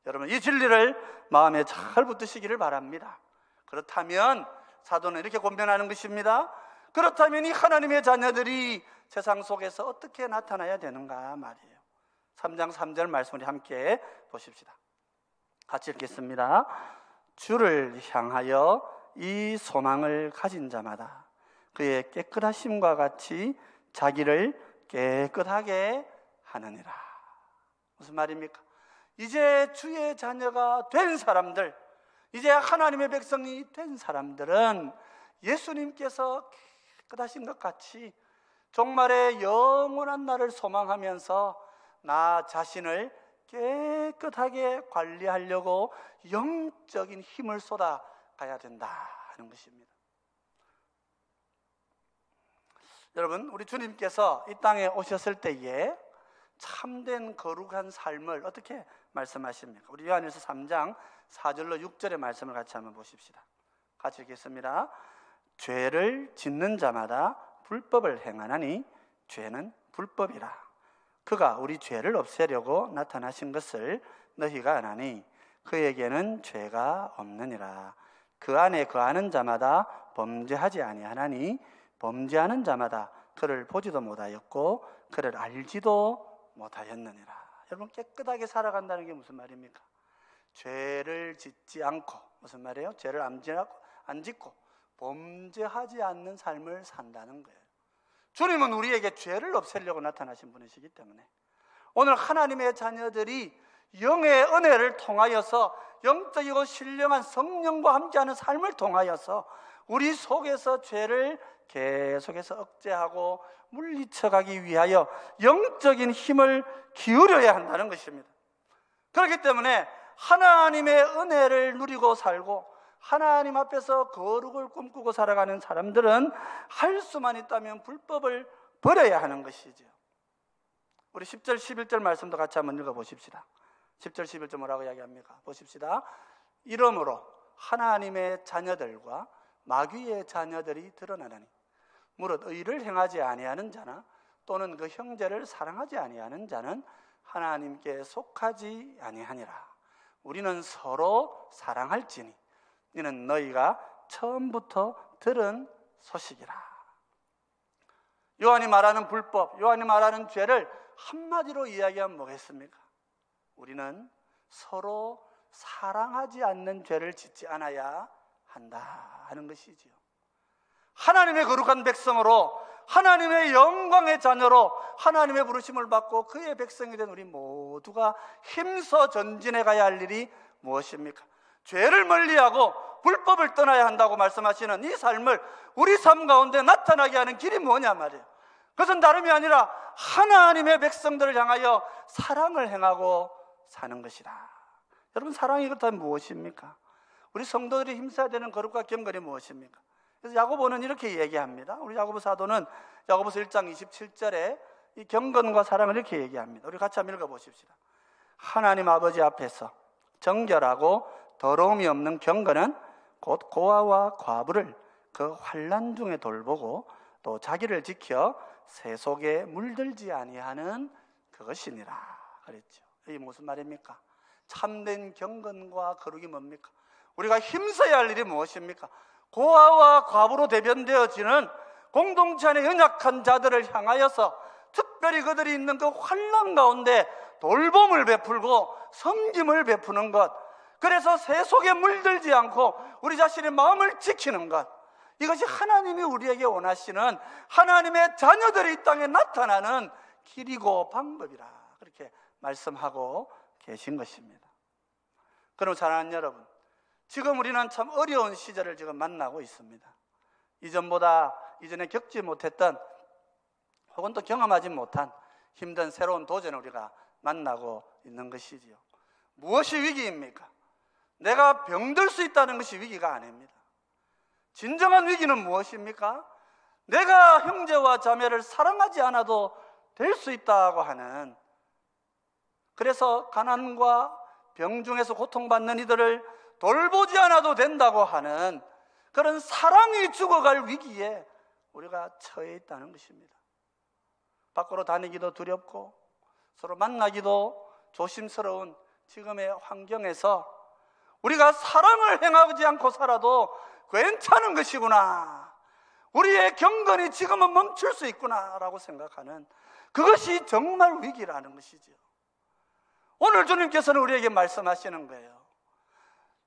여러분, 이 진리를 마음에 잘 붙드시기를 바랍니다. 그렇다면 사도는 이렇게 권면하는 것입니다. 그렇다면 이 하나님의 자녀들이 세상 속에서 어떻게 나타나야 되는가 말이에요. 3장 3절 말씀을 함께 보십시다. 같이 읽겠습니다. 주를 향하여 이 소망을 가진 자마다 그의 깨끗하심과 같이 자기를 깨끗하게 하느니라. 무슨 말입니까? 이제 주의 자녀가 된 사람들, 이제 하나님의 백성이 된 사람들은 예수님께서 깨끗하신 것 같이 종말의 영원한 날을 소망하면서 나 자신을 깨끗하게 관리하려고 영적인 힘을 쏟아가야 된다는 것입니다. 여러분, 우리 주님께서 이 땅에 오셨을 때에 참된 거룩한 삶을 어떻게 말씀하십니까? 우리 요한일서 3장 4절로 6절의 말씀을 같이 한번 보십시다. 같이 읽겠습니다. 죄를 짓는 자마다 불법을 행하나니 죄는 불법이라. 그가 우리 죄를 없애려고 나타나신 것을 너희가 아나니 그에게는 죄가 없느니라. 그 안에 거하는 자마다 범죄하지 아니하나니 범죄하는 자마다 그를 보지도 못하였고 그를 알지도 못하였느니라. 여러분, 깨끗하게 살아간다는 게 무슨 말입니까? 죄를 짓지 않고, 무슨 말이에요? 죄를 안 짓고 범죄하지 않는 삶을 산다는 거예요. 주님은 우리에게 죄를 없애려고 나타나신 분이시기 때문에 오늘 하나님의 자녀들이 영의 은혜를 통하여서 영적이고 신령한 성령과 함께하는 삶을 통하여서 우리 속에서 죄를 계속해서 억제하고 물리쳐가기 위하여 영적인 힘을 기울여야 한다는 것입니다. 그렇기 때문에 하나님의 은혜를 누리고 살고 하나님 앞에서 거룩을 꿈꾸고 살아가는 사람들은 할 수만 있다면 불법을 버려야 하는 것이죠. 우리 10절 11절 말씀도 같이 한번 읽어보십시다. 10절 11절 뭐라고 이야기합니까? 보십시다. 이러므로 하나님의 자녀들과 마귀의 자녀들이 드러나나니 무릇 의를 행하지 아니하는 자나 또는 그 형제를 사랑하지 아니하는 자는 하나님께 속하지 아니하니라. 우리는 서로 사랑할지니 이는 너희가 처음부터 들은 소식이라. 요한이 말하는 불법, 요한이 말하는 죄를 한마디로 이야기하면 뭐겠습니까? 우리는 서로 사랑하지 않는 죄를 짓지 않아야 한다 하는 것이지요. 하나님의 거룩한 백성으로, 하나님의 영광의 자녀로 하나님의 부르심을 받고 그의 백성이 된 우리 모두가 힘써 전진해 가야 할 일이 무엇입니까? 죄를 멀리하고 불법을 떠나야 한다고 말씀하시는 이 삶을 우리 삶 가운데 나타나게 하는 길이 뭐냐 말이에요. 그것은 다름이 아니라 하나님의 백성들을 향하여 사랑을 행하고 사는 것이다. 여러분, 사랑이 그렇다면 무엇입니까? 우리 성도들이 힘써야 되는 거룩과 경건이 무엇입니까? 그래서 야고보는 이렇게 얘기합니다. 우리 야고보 사도는 야고보서 1장 27절에 이 경건과 사랑을 이렇게 얘기합니다. 우리 같이 한번 읽어보십시다. 하나님 아버지 앞에서 정결하고 더러움이 없는 경건은 곧 고아와 과부를 그 환난 중에 돌보고 또 자기를 지켜 세속에 물들지 아니하는 그것이니라 그랬죠. 이게 무슨 말입니까? 참된 경건과 거룩이 뭡니까? 우리가 힘써야 할 일이 무엇입니까? 고아와 과부로 대변되어지는 공동체 안의 연약한 자들을 향하여서 특별히 그들이 있는 그 환난 가운데 돌봄을 베풀고 섬김을 베푸는 것, 그래서 세속에 물들지 않고 우리 자신의 마음을 지키는 것, 이것이 하나님이 우리에게 원하시는 하나님의 자녀들이 이 땅에 나타나는 길이고 방법이라 그렇게 말씀하고 계신 것입니다. 그럼 사랑하는 여러분, 지금 우리는 참 어려운 시절을 지금 만나고 있습니다. 이전에 겪지 못했던 혹은 또 경험하지 못한 힘든 새로운 도전을 우리가 만나고 있는 것이지요. 무엇이 위기입니까? 내가 병들 수 있다는 것이 위기가 아닙니다. 진정한 위기는 무엇입니까? 내가 형제와 자매를 사랑하지 않아도 될 수 있다고 하는, 그래서 가난과 병 중에서 고통받는 이들을 돌보지 않아도 된다고 하는 그런 사랑이 죽어갈 위기에 우리가 처해 있다는 것입니다. 밖으로 다니기도 두렵고 서로 만나기도 조심스러운 지금의 환경에서 우리가 사랑을 행하지 않고 살아도 괜찮은 것이구나, 우리의 경건이 지금은 멈출 수 있구나 라고 생각하는 그것이 정말 위기라는 것이죠. 오늘 주님께서는 우리에게 말씀하시는 거예요.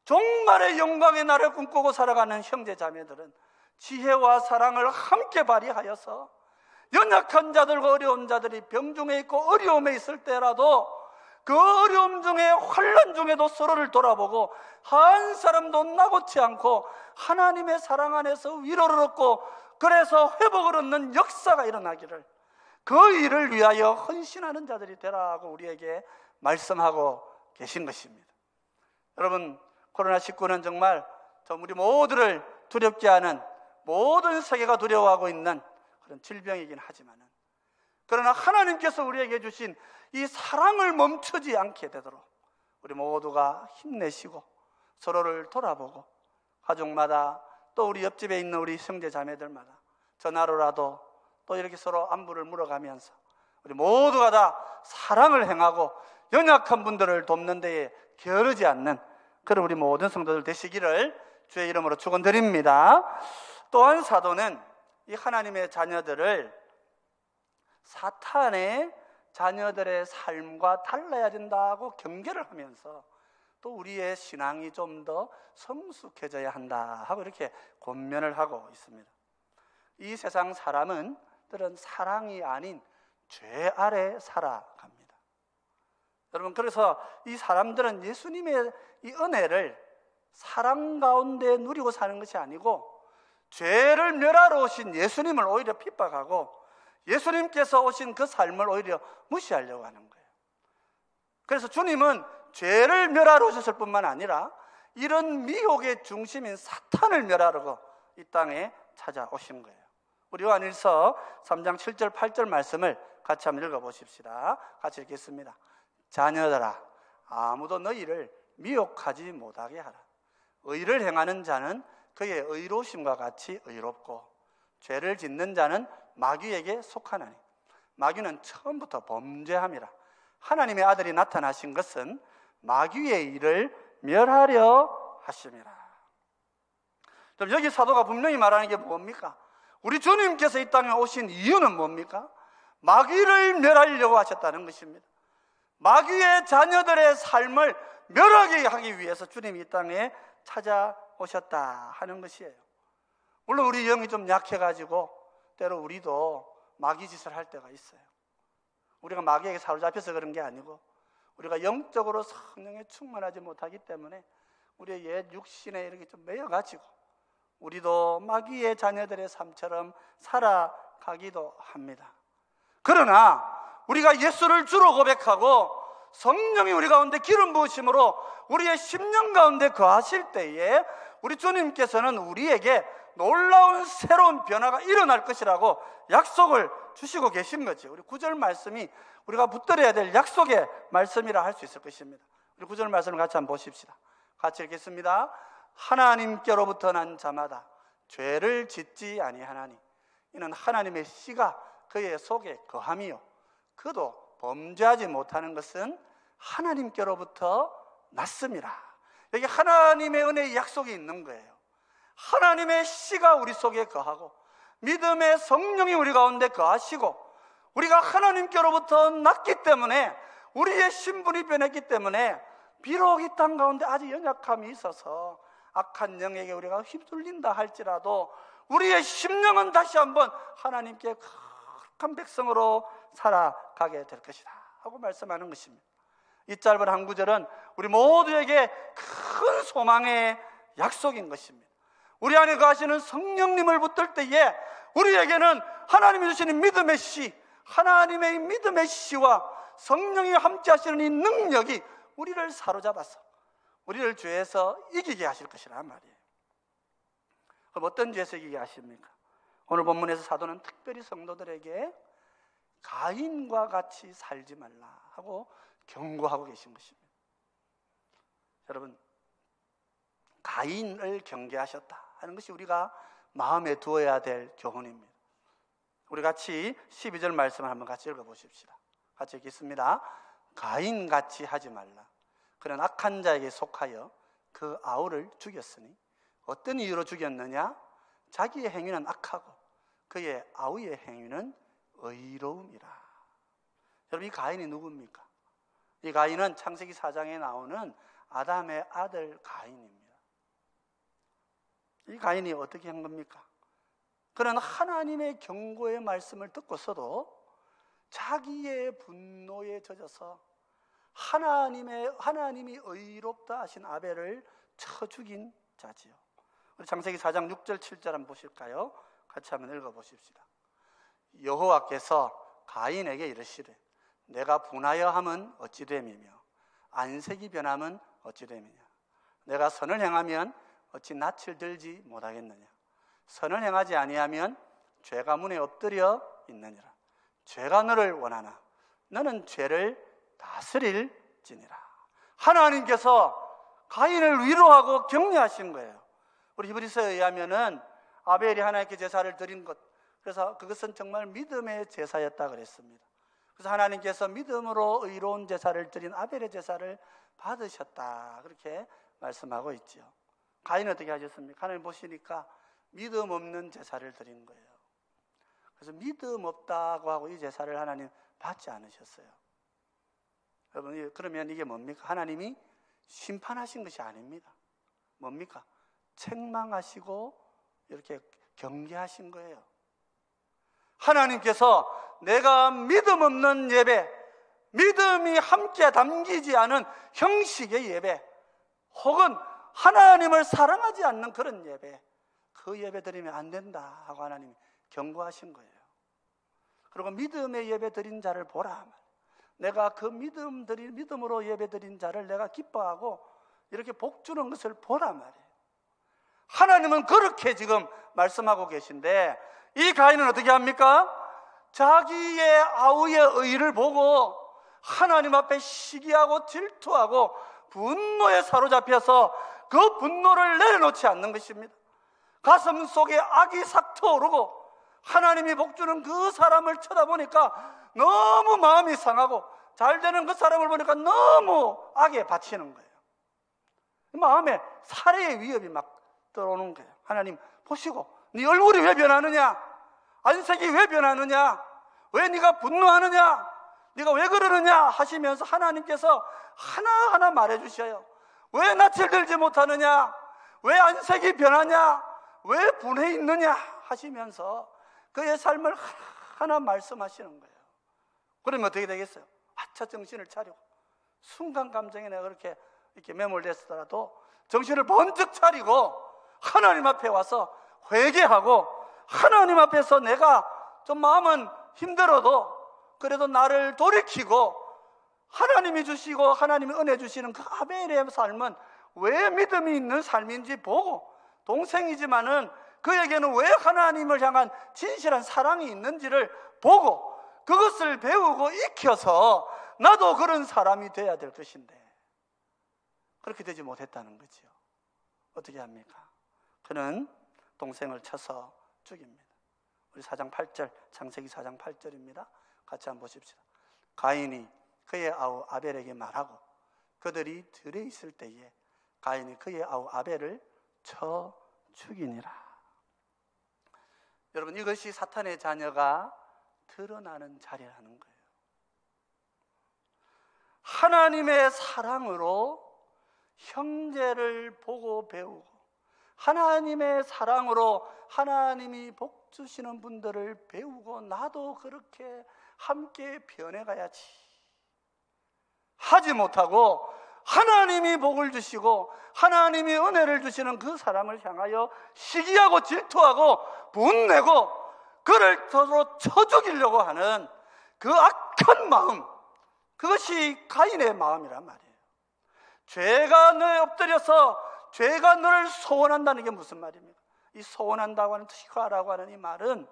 종말의 영광의 날을 꿈꾸고 살아가는 형제 자매들은 지혜와 사랑을 함께 발휘하여서 연약한 자들과 어려운 자들이 병중에 있고 어려움에 있을 때라도 그 어려움 중에 환난 중에도 서로를 돌아보고 한 사람도 나고치 않고 하나님의 사랑 안에서 위로를 얻고 그래서 회복을 얻는 역사가 일어나기를, 그 일을 위하여 헌신하는 자들이 되라고 우리에게 말씀하고 계신 것입니다. 여러분, 코로나19는 정말 우리 모두를 두렵게 하는, 모든 세계가 두려워하고 있는 그런 질병이긴 하지만은, 그러나 하나님께서 우리에게 주신 이 사랑을 멈추지 않게 되도록 우리 모두가 힘내시고 서로를 돌아보고 가족마다 또 우리 옆집에 있는 우리 형제 자매들마다 전화로라도 또 이렇게 서로 안부를 물어가면서 우리 모두가 다 사랑을 행하고 연약한 분들을 돕는 데에 게으르지 않는 그런 우리 모든 성도들 되시기를 주의 이름으로 축원드립니다. 또한 사도는 이 하나님의 자녀들을 사탄의 자녀들의 삶과 달라야 된다고 경계를 하면서 또 우리의 신앙이 좀 더 성숙해져야 한다 하고 이렇게 권면을 하고 있습니다. 이 세상 사람들은 사랑이 아닌 죄 아래 살아갑니다. 여러분, 그래서 이 사람들은 예수님의 이 은혜를 사랑 가운데 누리고 사는 것이 아니고 죄를 멸하러 오신 예수님을 오히려 핍박하고 예수님께서 오신 그 삶을 오히려 무시하려고 하는 거예요. 그래서 주님은 죄를 멸하러 오셨을 뿐만 아니라 이런 미혹의 중심인 사탄을 멸하려고 이 땅에 찾아오신 거예요. 우리 요한일서 3장 7절 8절 말씀을 같이 한번 읽어보십시다. 같이 읽겠습니다. 자녀들아, 아무도 너희를 미혹하지 못하게 하라. 의를 행하는 자는 그의 의로우심과 같이 의롭고 죄를 짓는 자는 마귀에게 속하나니 마귀는 처음부터 범죄함이라. 하나님의 아들이 나타나신 것은 마귀의 일을 멸하려 하심이라. 여기 사도가 분명히 말하는 게 뭡니까? 우리 주님께서 이 땅에 오신 이유는 뭡니까? 마귀를 멸하려고 하셨다는 것입니다. 마귀의 자녀들의 삶을 멸하게 하기 위해서 주님이 이 땅에 찾아오셨다 하는 것이에요. 물론 우리 영이 좀 약해가지고 때로 우리도 마귀 짓을 할 때가 있어요. 우리가 마귀에게 사로잡혀서 그런 게 아니고 우리가 영적으로 성령에 충만하지 못하기 때문에 우리의 옛 육신에 이렇게 좀 매여가지고 우리도 마귀의 자녀들의 삶처럼 살아가기도 합니다. 그러나 우리가 예수를 주로 고백하고 성령이 우리 가운데 기름 부으심으로 우리의 심령 가운데 거하실 때에 우리 주님께서는 우리에게 놀라운 새로운 변화가 일어날 것이라고 약속을 주시고 계신 거죠. 우리 9절 말씀이 우리가 붙들어야 될 약속의 말씀이라 할 수 있을 것입니다. 우리 9절 말씀을 같이 한번 보십시다. 같이 읽겠습니다. 하나님께로부터 난 자마다 죄를 짓지 아니하나니 이는 하나님의 씨가 그의 속에 거함이요 그도 범죄하지 못하는 것은 하나님께로부터 났습니다. 여기 하나님의 은혜의 약속이 있는 거예요. 하나님의 씨가 우리 속에 거하고 믿음의 성령이 우리 가운데 거하시고 우리가 하나님께로부터 났기 때문에 우리의 신분이 변했기 때문에 비록 이 땅 가운데 아직 연약함이 있어서 악한 영에게 우리가 휩쓸린다 할지라도 우리의 심령은 다시 한번 하나님께 거룩한 백성으로 살아가게 될 것이다 하고 말씀하는 것입니다. 이 짧은 한 구절은 우리 모두에게 큰 소망의 약속인 것입니다. 우리 안에 거하시는 성령님을 붙들 때에 우리에게는 하나님이 주시는 믿음의 씨, 하나님의 믿음의 씨와 성령이 함께 하시는 이 능력이 우리를 사로잡아서 우리를 죄에서 이기게 하실 것이란 말이에요. 그럼 어떤 죄에서 이기게 하십니까? 오늘 본문에서 사도는 특별히 성도들에게 가인과 같이 살지 말라 하고 경고하고 계신 것입니다. 여러분, 가인을 경계하셨다 하는 것이 우리가 마음에 두어야 될 교훈입니다. 우리 같이 12절 말씀을 한번 같이 읽어보십시다. 같이 읽겠습니다. 가인같이 하지 말라. 그는 악한 자에게 속하여 그 아우를 죽였으니 어떤 이유로 죽였느냐? 자기의 행위는 악하고 그의 아우의 행위는 의로움이라. 여러분, 이 가인이 누굽니까? 이 가인은 창세기 4장에 나오는 아담의 아들 가인입니다. 이 가인이 어떻게 한 겁니까? 그는 하나님의 경고의 말씀을 듣고서도 자기의 분노에 젖어서 하나님이 의롭다 하신 아벨을 쳐 죽인 자지요. 우리 창세기 4장 6절 7절 한번 보실까요? 같이 한번 읽어보십시다. 여호와께서 가인에게 이르시되 내가 분하여 함은 어찌 됨이며 안색이 변함은 어찌 됨이냐. 내가 선을 행하면 어찌 낯을 들지 못하겠느냐. 선을 행하지 아니하면 죄가 문에 엎드려 있느니라. 죄가 너를 원하나 너는 죄를 다스릴지니라. 하나님께서 가인을 위로하고 격려하신 거예요. 우리 히브리서에 의하면은 아벨이 하나님께 제사를 드린 것, 그래서 그것은 정말 믿음의 제사였다 그랬습니다. 그래서 하나님께서 믿음으로 의로운 제사를 드린 아벨의 제사를 받으셨다 그렇게 말씀하고 있죠. 가인은 어떻게 하셨습니까? 하나님 보시니까 믿음 없는 제사를 드린 거예요. 그래서 믿음 없다고 하고 이 제사를 하나님 받지 않으셨어요. 여러분, 그러면 이게 뭡니까? 하나님이 심판하신 것이 아닙니다. 뭡니까? 책망하시고 이렇게 경계하신 거예요. 하나님께서 내가 믿음 없는 예배, 믿음이 함께 담기지 않은 형식의 예배, 혹은 하나님을 사랑하지 않는 그런 예배, 그 예배 드리면 안 된다 하고 하나님이 경고하신 거예요. 그리고 믿음의 예배 드린 자를 보라. 내가 그 믿음으로 예배 드린 자를 내가 기뻐하고 이렇게 복 주는 것을 보란 말이에요. 하나님은 그렇게 지금 말씀하고 계신데 이 가인은 어떻게 합니까? 자기의 아우의 의를 보고 하나님 앞에 시기하고 질투하고 분노에 사로잡혀서 그 분노를 내려놓지 않는 것입니다. 가슴 속에 악이 싹 터오르고 하나님이 복주는 그 사람을 쳐다보니까 너무 마음이 상하고 잘 되는 그 사람을 보니까 너무 악에 바치는 거예요. 마음에 살해의 위협이 막 들어오는 거예요. 하나님 보시고 네 얼굴이 왜 변하느냐? 안색이 왜 변하느냐? 왜 네가 분노하느냐? 네가 왜 그러느냐? 하시면서 하나님께서 하나하나 말해주셔요. 왜 낯을 들지 못하느냐? 왜 안색이 변하냐? 왜 분해 있느냐? 하시면서 그의 삶을 하나 말씀하시는 거예요. 그러면 어떻게 되겠어요? 아차 정신을 차리고 순간 감정에 내가 그렇게 이렇게 매몰됐더라도 정신을 번쩍 차리고 하나님 앞에 와서 회개하고 하나님 앞에서 내가 좀 마음은 힘들어도 그래도 나를 돌이키고 하나님이 주시고 하나님이 은혜 주시는 그 아벨의 삶은 왜 믿음이 있는 삶인지 보고 동생이지만은 그에게는 왜 하나님을 향한 진실한 사랑이 있는지를 보고 그것을 배우고 익혀서 나도 그런 사람이 돼야 될 것인데 그렇게 되지 못했다는 거죠. 어떻게 합니까? 그는 동생을 쳐서 죽입니다. 우리 4장 8절, 창세기 4장 8절입니다. 같이 한번 보십시다. 가인이 그의 아우 아벨에게 말하고 그들이 들에 있을 때에 가인이 그의 아우 아벨을 쳐 죽이니라. 여러분, 이것이 사탄의 자녀가 드러나는 자리라는 거예요. 하나님의 사랑으로 형제를 보고 배우고 하나님의 사랑으로 하나님이 복 주시는 분들을 배우고 나도 그렇게 함께 변해가야지 하지 못하고 하나님이 복을 주시고 하나님이 은혜를 주시는 그 사람을 향하여 시기하고 질투하고 분내고 그를 서로 쳐 죽이려고 하는 그 악한 마음, 그것이 가인의 마음이란 말이에요. 죄가 너에 엎드려서 죄가 너를 소원한다는 게 무슨 말입니까? 이 소원한다고 하는 티화라고 하는 이 말은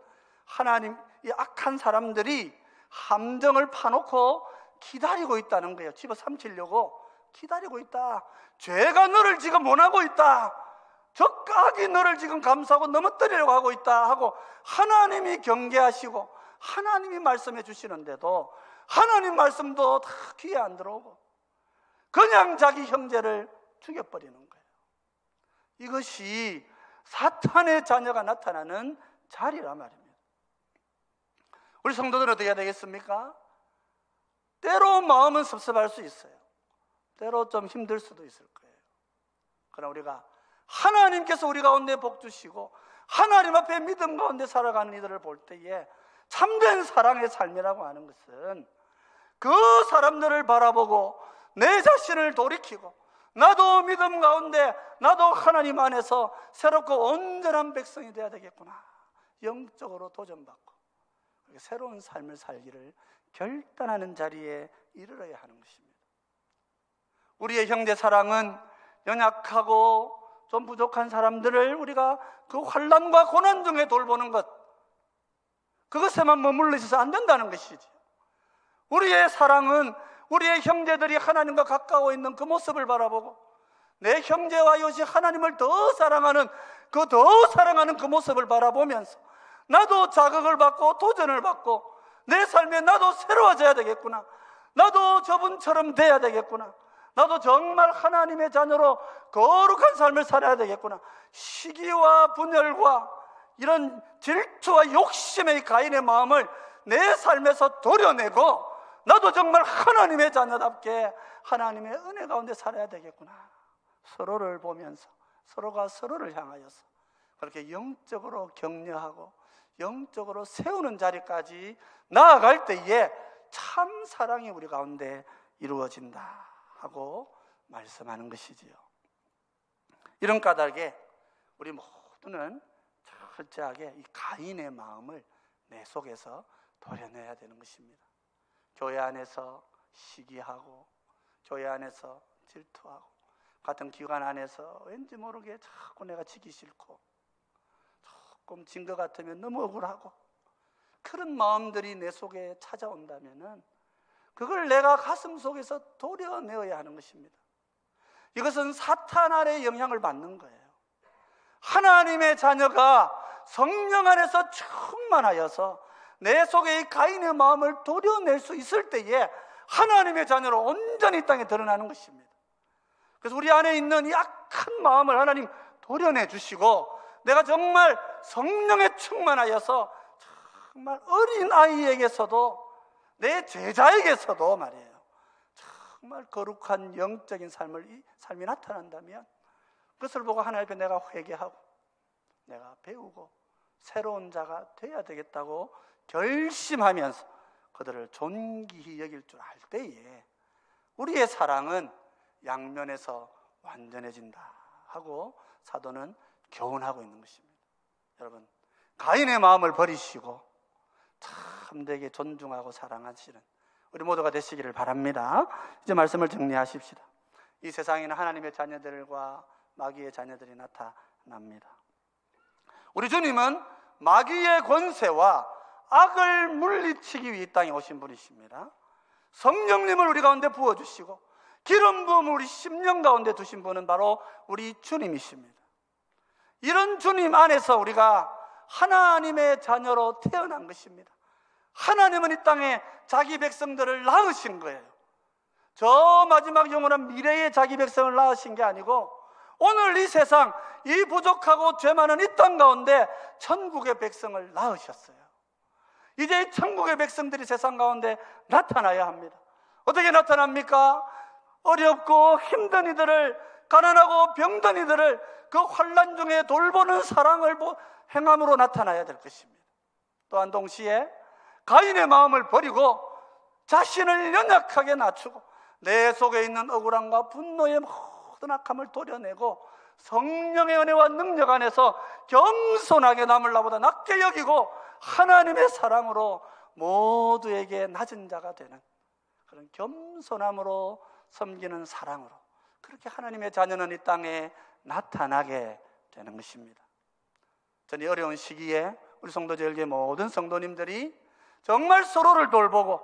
하나님, 이 악한 사람들이 함정을 파놓고 기다리고 있다는 거예요. 집어삼키려고 기다리고 있다. 죄가 너를 지금 원하고 있다. 저 악이 너를 지금 감싸고 넘어뜨리려고 하고 있다 하고 하나님이 경계하시고 하나님이 말씀해 주시는데도 하나님 말씀도 다 귀에 안 들어오고 그냥 자기 형제를 죽여버리는 거예요. 이것이 사탄의 자녀가 나타나는 자리란 말입니다. 우리 성도들은 어떻게 해야 되겠습니까? 때로 마음은 섭섭할 수 있어요. 때로 좀 힘들 수도 있을 거예요. 그러나 우리가 하나님께서 우리 가운데 복 주시고 하나님 앞에 믿음 가운데 살아가는 이들을 볼 때에 참된 사랑의 삶이라고 하는 것은 그 사람들을 바라보고 내 자신을 돌이키고 나도 믿음 가운데 나도 하나님 안에서 새롭고 온전한 백성이 되어야 되겠구나, 영적으로 도전받고 새로운 삶을 살기를 결단하는 자리에 이르러야 하는 것입니다. 우리의 형제 사랑은 연약하고 좀 부족한 사람들을 우리가 그 환난과 고난 중에 돌보는 것, 그것에만 머물러 있어서 안 된다는 것이지. 우리의 사랑은 우리의 형제들이 하나님과 가까워 있는 그 모습을 바라보고 내 형제와 이웃이 하나님을 더 사랑하는 그 모습을 바라보면서 나도 자극을 받고 도전을 받고 내 삶에 나도 새로워져야 되겠구나, 나도 저분처럼 돼야 되겠구나, 나도 정말 하나님의 자녀로 거룩한 삶을 살아야 되겠구나, 시기와 분열과 이런 질투와 욕심의 가인의 마음을 내 삶에서 도려내고 나도 정말 하나님의 자녀답게 하나님의 은혜 가운데 살아야 되겠구나, 서로를 보면서 서로가 서로를 향하여서 그렇게 영적으로 격려하고 영적으로 세우는 자리까지 나아갈 때에 참 사랑이 우리 가운데 이루어진다 하고 말씀하는 것이지요. 이런 까닭에 우리 모두는 철저하게 이 가인의 마음을 내 속에서 도려내야 되는 것입니다. 교회 안에서 시기하고 교회 안에서 질투하고 같은 기관 안에서 왠지 모르게 자꾸 내가 지기 싫고 조금 진 것 같으면 너무 억울하고 그런 마음들이 내 속에 찾아온다면은 그걸 내가 가슴 속에서 도려내어야 하는 것입니다. 이것은 사탄 아래의 영향을 받는 거예요. 하나님의 자녀가 성령 안에서 충만하여서 내 속에 이 가인의 마음을 도려낼 수 있을 때에 하나님의 자녀로 온전히 이 땅에 드러나는 것입니다. 그래서 우리 안에 있는 이 악한 마음을 하나님 도려내 주시고 내가 정말 성령에 충만하여서 정말 어린 아이에게서도 내 제자에게서도 말이에요, 정말 거룩한 영적인 삶이 나타난다면 그것을 보고 하나님 앞에 내가 회개하고 내가 배우고 새로운 자가 되어야 되겠다고 결심하면서 그들을 존귀히 여길 줄 알 때에 우리의 사랑은 양면에서 완전해진다 하고 사도는 교훈하고 있는 것입니다. 여러분, 가인의 마음을 버리시고 참되게 존중하고 사랑하시는 우리 모두가 되시기를 바랍니다. 이제 말씀을 정리하십시다. 이 세상에는 하나님의 자녀들과 마귀의 자녀들이 나타납니다. 우리 주님은 마귀의 권세와 악을 물리치기 위해 이 땅에 오신 분이십니다. 성령님을 우리 가운데 부어주시고 기름 부음을 우리 심령 가운데 두신 분은 바로 우리 주님이십니다. 이런 주님 안에서 우리가 하나님의 자녀로 태어난 것입니다. 하나님은 이 땅에 자기 백성들을 낳으신 거예요. 저 마지막 영원한 미래의 자기 백성을 낳으신 게 아니고 오늘 이 세상 이 부족하고 죄 많은 이 땅 가운데 천국의 백성을 낳으셨어요. 이제 이 천국의 백성들이 세상 가운데 나타나야 합니다. 어떻게 나타납니까? 어렵고 힘든 이들을, 가난하고 병든 이들을 그 환난 중에 돌보는 사랑을 행함으로 나타나야 될 것입니다. 또한 동시에 가인의 마음을 버리고 자신을 연약하게 낮추고 내 속에 있는 억울함과 분노의 모든 악함을 도려내고 성령의 은혜와 능력 안에서 겸손하게 남을 나보다 낮게 여기고 하나님의 사랑으로 모두에게 낮은 자가 되는 그런 겸손함으로 섬기는 사랑으로 그렇게 하나님의 자녀는 이 땅에 나타나게 되는 것입니다. 저는 이 어려운 시기에 우리 성도제일교회 모든 성도님들이 정말 서로를 돌보고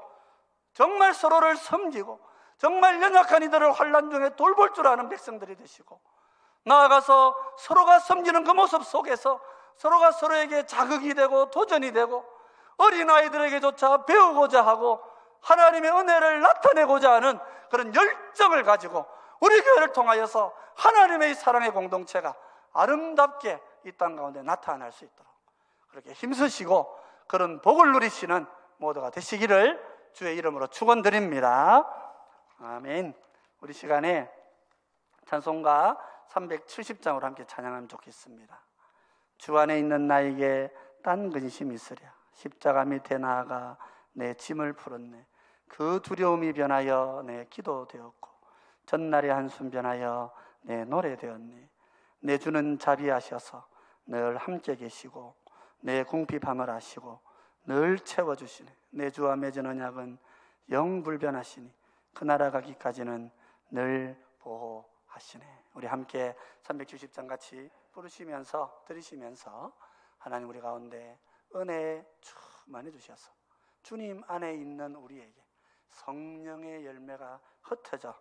정말 서로를 섬기고 정말 연약한 이들을 환난 중에 돌볼 줄 아는 백성들이 되시고 나아가서 서로가 섬기는 그 모습 속에서 서로가 서로에게 자극이 되고 도전이 되고 어린아이들에게조차 배우고자 하고 하나님의 은혜를 나타내고자 하는 그런 열정을 가지고 우리 교회를 통하여서 하나님의 사랑의 공동체가 아름답게 이 땅 가운데 나타날 수 있도록 그렇게 힘쓰시고 그런 복을 누리시는 모두가 되시기를 주의 이름으로 축원드립니다. 아멘. 우리 시간에 찬송가 370장으로 함께 찬양하면 좋겠습니다. 주 안에 있는 나에게 딴 근심이 있으랴 십자가 밑에 나아가 내 짐을 풀었네. 그 두려움이 변하여 내 기도 되었고 전날의 한숨 변하여 내 노래 되었네. 내 주는 자비하셔서 늘 함께 계시고 내 궁핍함을 아시고 늘 채워주시네. 내 주와 맺은 언약은 영불변하시니 그 나라 가기까지는 늘 보호하시네. 우리 함께 370장 같이 부르시면서 들으시면서 하나님 우리 가운데 은혜 충만해 주셔서 주님 안에 있는 우리에게 성령의 열매가 흩어져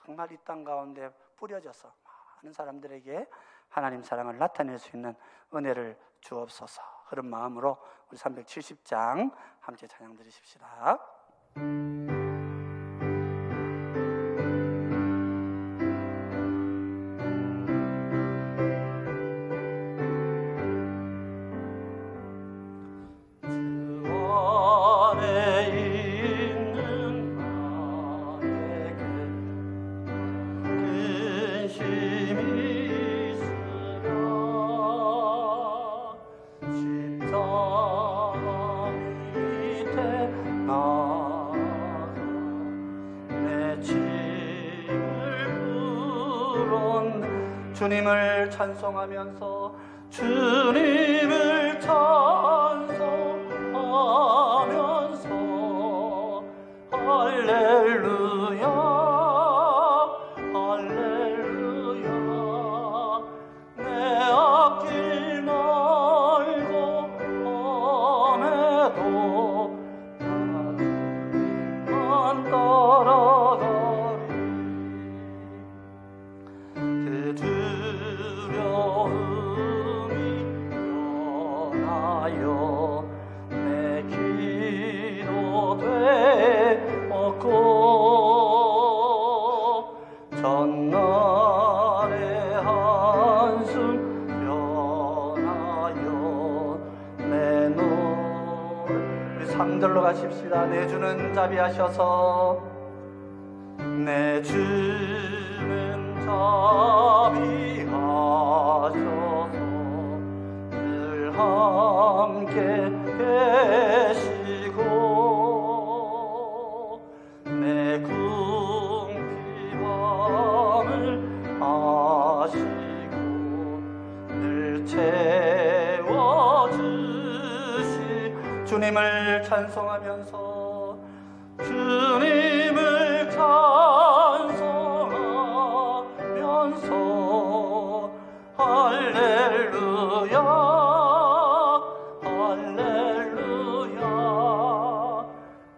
정말 이 땅 가운데 뿌려져서 많은 사람들에게 하나님 사랑을 나타낼 수 있는 은혜를 주옵소서. 그런 마음으로 우리 370장 함께 찬양 드리십시다. 주님을 찬송하면서 주님을 찬송하면서 할렐루야 할렐루야 3절로 가십시다. 내 주는 자비하셔서, 내 주는 자비하셔서 늘 함께 계시고, 내 궁핍함을 아시고 늘 채워주시. 주님을 찬송하면서, 주님을 찬송하면서 할렐루야 할렐루야.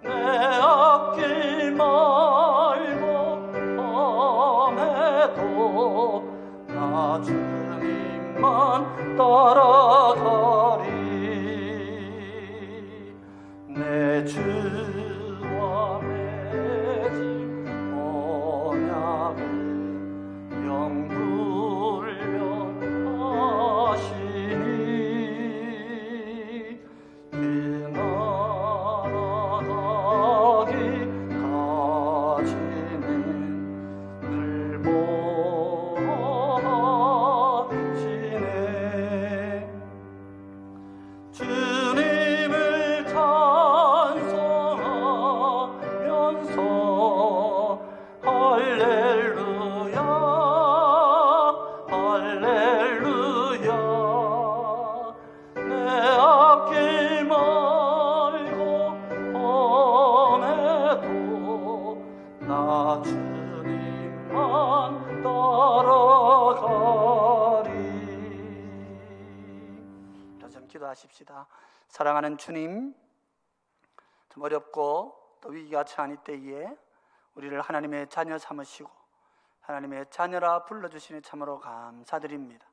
내 앞길 말고 밤에도 나 주님만 따라가리. 내 주와 맺은 언약을 영불변하시니, 그 나라 가기까지는 늘 보호하시네. 주님을 찬송하면서 할렐루야 할렐루야. 내 앞길 말고 밤에도 나 주님만 따라가리. 좀 기도하십시다. 사랑하는 주님, 좀 어렵고 또 위기가 처한 이때에 우리를 하나님의 자녀 삼으시고 하나님의 자녀라 불러주시니 참으로 감사드립니다.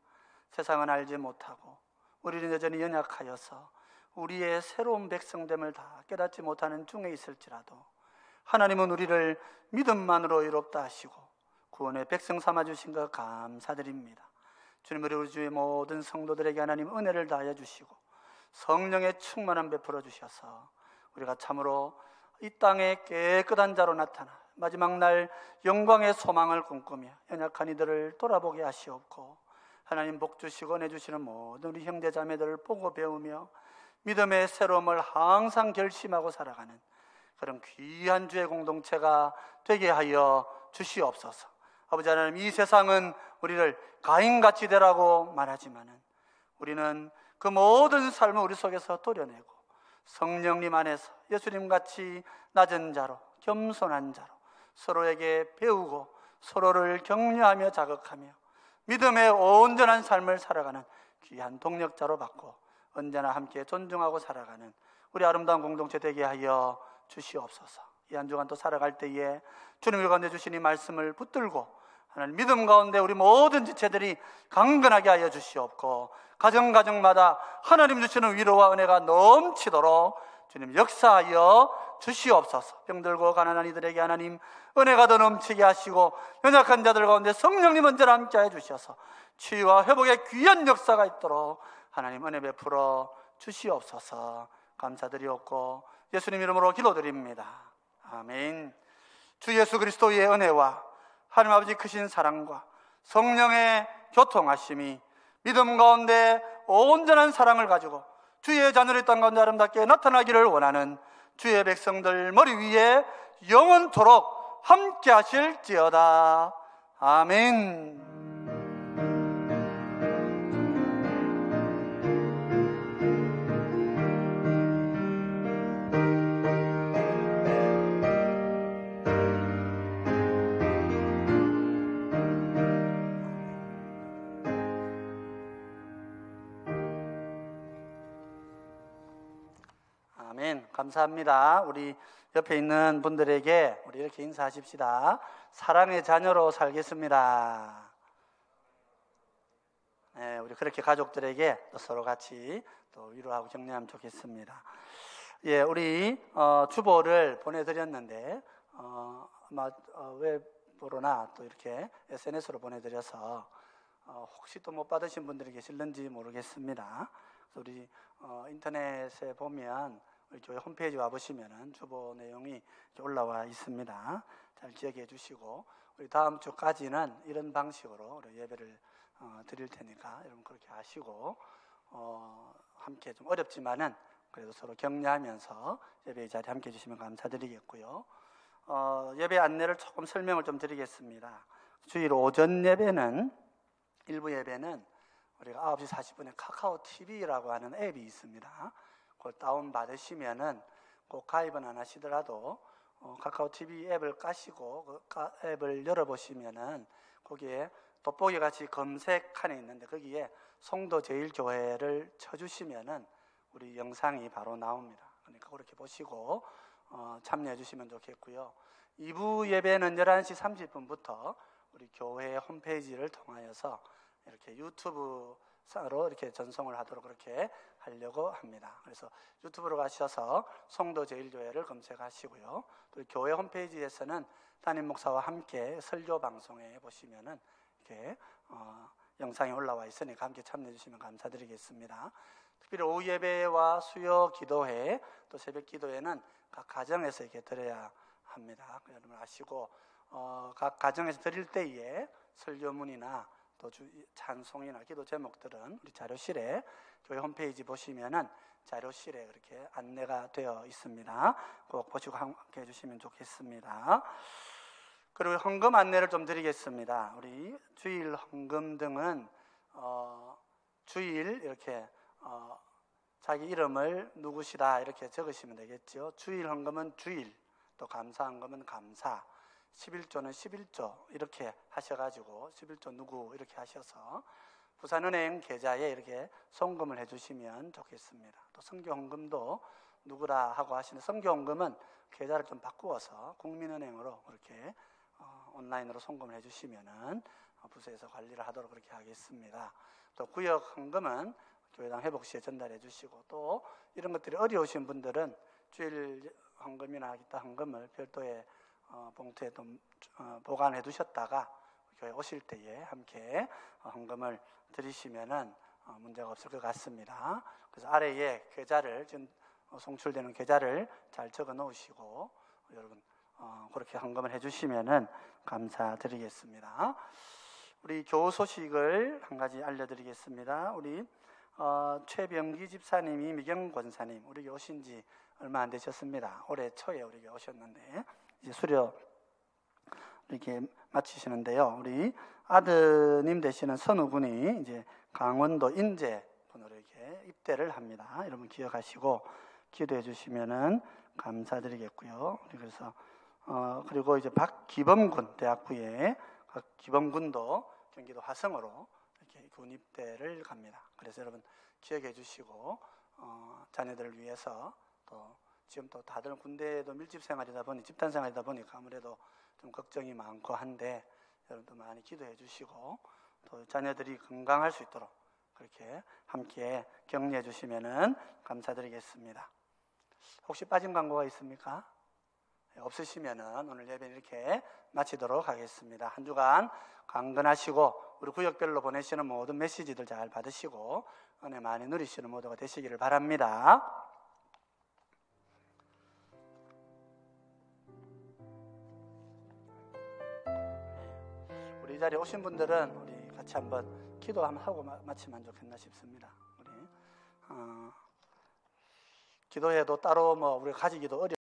세상은 알지 못하고 우리는 여전히 연약하여서 우리의 새로운 백성됨을 다 깨닫지 못하는 중에 있을지라도 하나님은 우리를 믿음만으로 의롭다 하시고 구원의 백성 삼아주신 것 감사드립니다. 주님, 우리 주의 모든 성도들에게 하나님 은혜를 다하여 주시고 성령의 충만함 베풀어 주셔서 우리가 참으로 이 땅에 깨끗한 자로 나타나 마지막 날 영광의 소망을 꿈꾸며 연약한 이들을 돌아보게 하시옵고, 하나님 복 주시고 내주시는 모든 우리 형제 자매들을 보고 배우며 믿음의 새로움을 항상 결심하고 살아가는 그런 귀한 주의 공동체가 되게 하여 주시옵소서. 아버지 하나님, 이 세상은 우리를 가인같이 되라고 말하지만은 우리는 그 모든 삶을 우리 속에서 도려내고 성령님 안에서 예수님같이 낮은 자로 겸손한 자로 서로에게 배우고 서로를 격려하며 자극하며 믿음의 온전한 삶을 살아가는 귀한 동력자로 받고 언제나 함께 존중하고 살아가는 우리 아름다운 공동체 되게 하여 주시옵소서. 이 한 주간 또 살아갈 때에 주님을 건네주신 이 말씀을 붙들고 하나님 믿음 가운데 우리 모든 지체들이 강건하게 하여 주시옵고, 가정마다 하나님 주시는 위로와 은혜가 넘치도록 주님 역사하여 주시옵소서. 병들고 가난한 이들에게 하나님 은혜가 더 넘치게 하시고 연약한 자들 가운데 성령님 언제나 함께해 주셔서 치유와 회복의 귀한 역사가 있도록 하나님 은혜 베풀어 주시옵소서. 감사드리옵고 예수님 이름으로 기도드립니다. 아멘. 주 예수 그리스도의 은혜와 하나님 아버지 크신 사랑과 성령의 교통하심이 믿음 가운데 온전한 사랑을 가지고 주의 자녀의 땅 가운데 아름답게 나타나기를 원하는 주의 백성들 머리 위에 영원토록 함께 하실지어다. 아멘. 아멘. 감사합니다. 우리 옆에 있는 분들에게 우리 이렇게 인사하십시다. 사랑의 자녀로 살겠습니다. 네, 우리 그렇게 가족들에게 또 서로 같이 또 위로하고 격려하면 좋겠습니다. 예, 우리 주보를 보내드렸는데 아마 웹으로나 또 이렇게 SNS로 보내드려서 혹시 또 못 받으신 분들이 계실는지 모르겠습니다. 그래서 우리 인터넷에 보면 우리 교회 홈페이지 와보시면은 주보 내용이 올라와 있습니다. 잘 기억해 주시고 우리 다음 주까지는 이런 방식으로 우리 예배를 드릴 테니까 여러분 그렇게 하시고 함께 좀 어렵지만은 그래도 서로 격려하면서 예배의 자리에 함께 해주시면 감사드리겠고요. 예배 안내를 조금 설명을 좀 드리겠습니다. 주일 오전 예배는 일부 예배는 우리가 9시 40분에 카카오 TV라고 하는 앱이 있습니다. 그걸 다운 받으시면은 꼭 가입은 안 하시더라도 카카오 TV 앱을 까시고 그 앱을 열어보시면은 거기에 돋보기 같이 검색칸에 있는데 거기에 송도제일교회를 쳐주시면은 우리 영상이 바로 나옵니다. 그러니까 그렇게 보시고 참여해 주시면 좋겠고요. 2부 예배는 11시 30분부터 우리 교회 홈페이지를 통하여서 이렇게 유튜브로 이렇게 전송을 하도록 그렇게 하려고 합니다. 그래서 유튜브로 가셔서 송도제일교회를 검색하시고요. 또 교회 홈페이지에서는 담임 목사와 함께 설교 방송에 보시면은 이렇게 영상이 올라와 있으니까 함께 참여해 주시면 감사드리겠습니다. 특별히 오후 예배와 수요 기도회 또 새벽 기도회는 각 가정에서 이렇게 드려야 합니다. 여러분 아시고 각 가정에서 드릴 때에 설교문이나 또 찬송이나 기도 제목들은 우리 자료실에 교회 홈페이지 보시면은 자료실에 그렇게 안내가 되어 있습니다. 꼭 보시고 함께 해주시면 좋겠습니다. 그리고 헌금 안내를 좀 드리겠습니다. 우리 주일 헌금 등은 주일 이렇게 자기 이름을 누구시다 이렇게 적으시면 되겠죠. 주일 헌금은 주일, 또 감사 헌금은 감사, 11조는 11조 이렇게 하셔가지고 11조 누구 이렇게 하셔서 부산은행 계좌에 이렇게 송금을 해주시면 좋겠습니다. 또 선교헌금도 누구라 하고 하시는 선교헌금은 계좌를 좀 바꾸어서 국민은행으로 그렇게 온라인으로 송금을 해주시면은 부서에서 관리를 하도록 그렇게 하겠습니다. 또 구역헌금은 교회당 회복시에 전달해 주시고 또 이런 것들이 어려우신 분들은 주일 헌금이나 기타 헌금을 별도의 봉투에 좀 보관해 두셨다가 교회 오실 때에 함께 헌금을 드리시면은 문제가 없을 것 같습니다. 그래서 아래에 계좌를 지금 송출되는 계좌를 잘 적어 놓으시고 여러분 그렇게 헌금을 해주시면은 감사드리겠습니다. 우리 교우 소식을 한 가지 알려드리겠습니다. 우리 최병기 집사님이 미경 권사님 우리에게 오신 지 얼마 안 되셨습니다. 올해 초에 우리에게 오셨는데 이제 수료 이렇게 마치시는데요. 우리 아드님 되시는 선우군이 이제 강원도 인제분으로 이렇게 입대를 합니다. 여러분 기억하시고 기도해 주시면은 감사드리겠고요. 그래서 그리고 이제 박기범군 대학부에 기범군도 경기도 화성으로 이렇게 군 입대를 갑니다. 그래서 여러분 기억해 주시고 자녀들을 위해서 또 지금 또 다들 군대도 밀집 생활이다 보니 집단 생활이다 보니까 아무래도 좀 걱정이 많고 한데 여러분도 많이 기도해 주시고 또 자녀들이 건강할 수 있도록 그렇게 함께 격려해 주시면은 감사드리겠습니다. 혹시 빠진 광고가 있습니까? 없으시면은 오늘 예배는 이렇게 마치도록 하겠습니다. 한 주간 강건하시고 우리 구역별로 보내시는 모든 메시지들 잘 받으시고 은혜 많이 누리시는 모두가 되시기를 바랍니다. 우리 이 자리에 오신 분들은 우리 같이 한번 기도 한번 하고 마치면 좋겠나 싶습니다. 우리 기도회도 따로 우리 가지기도 어려워.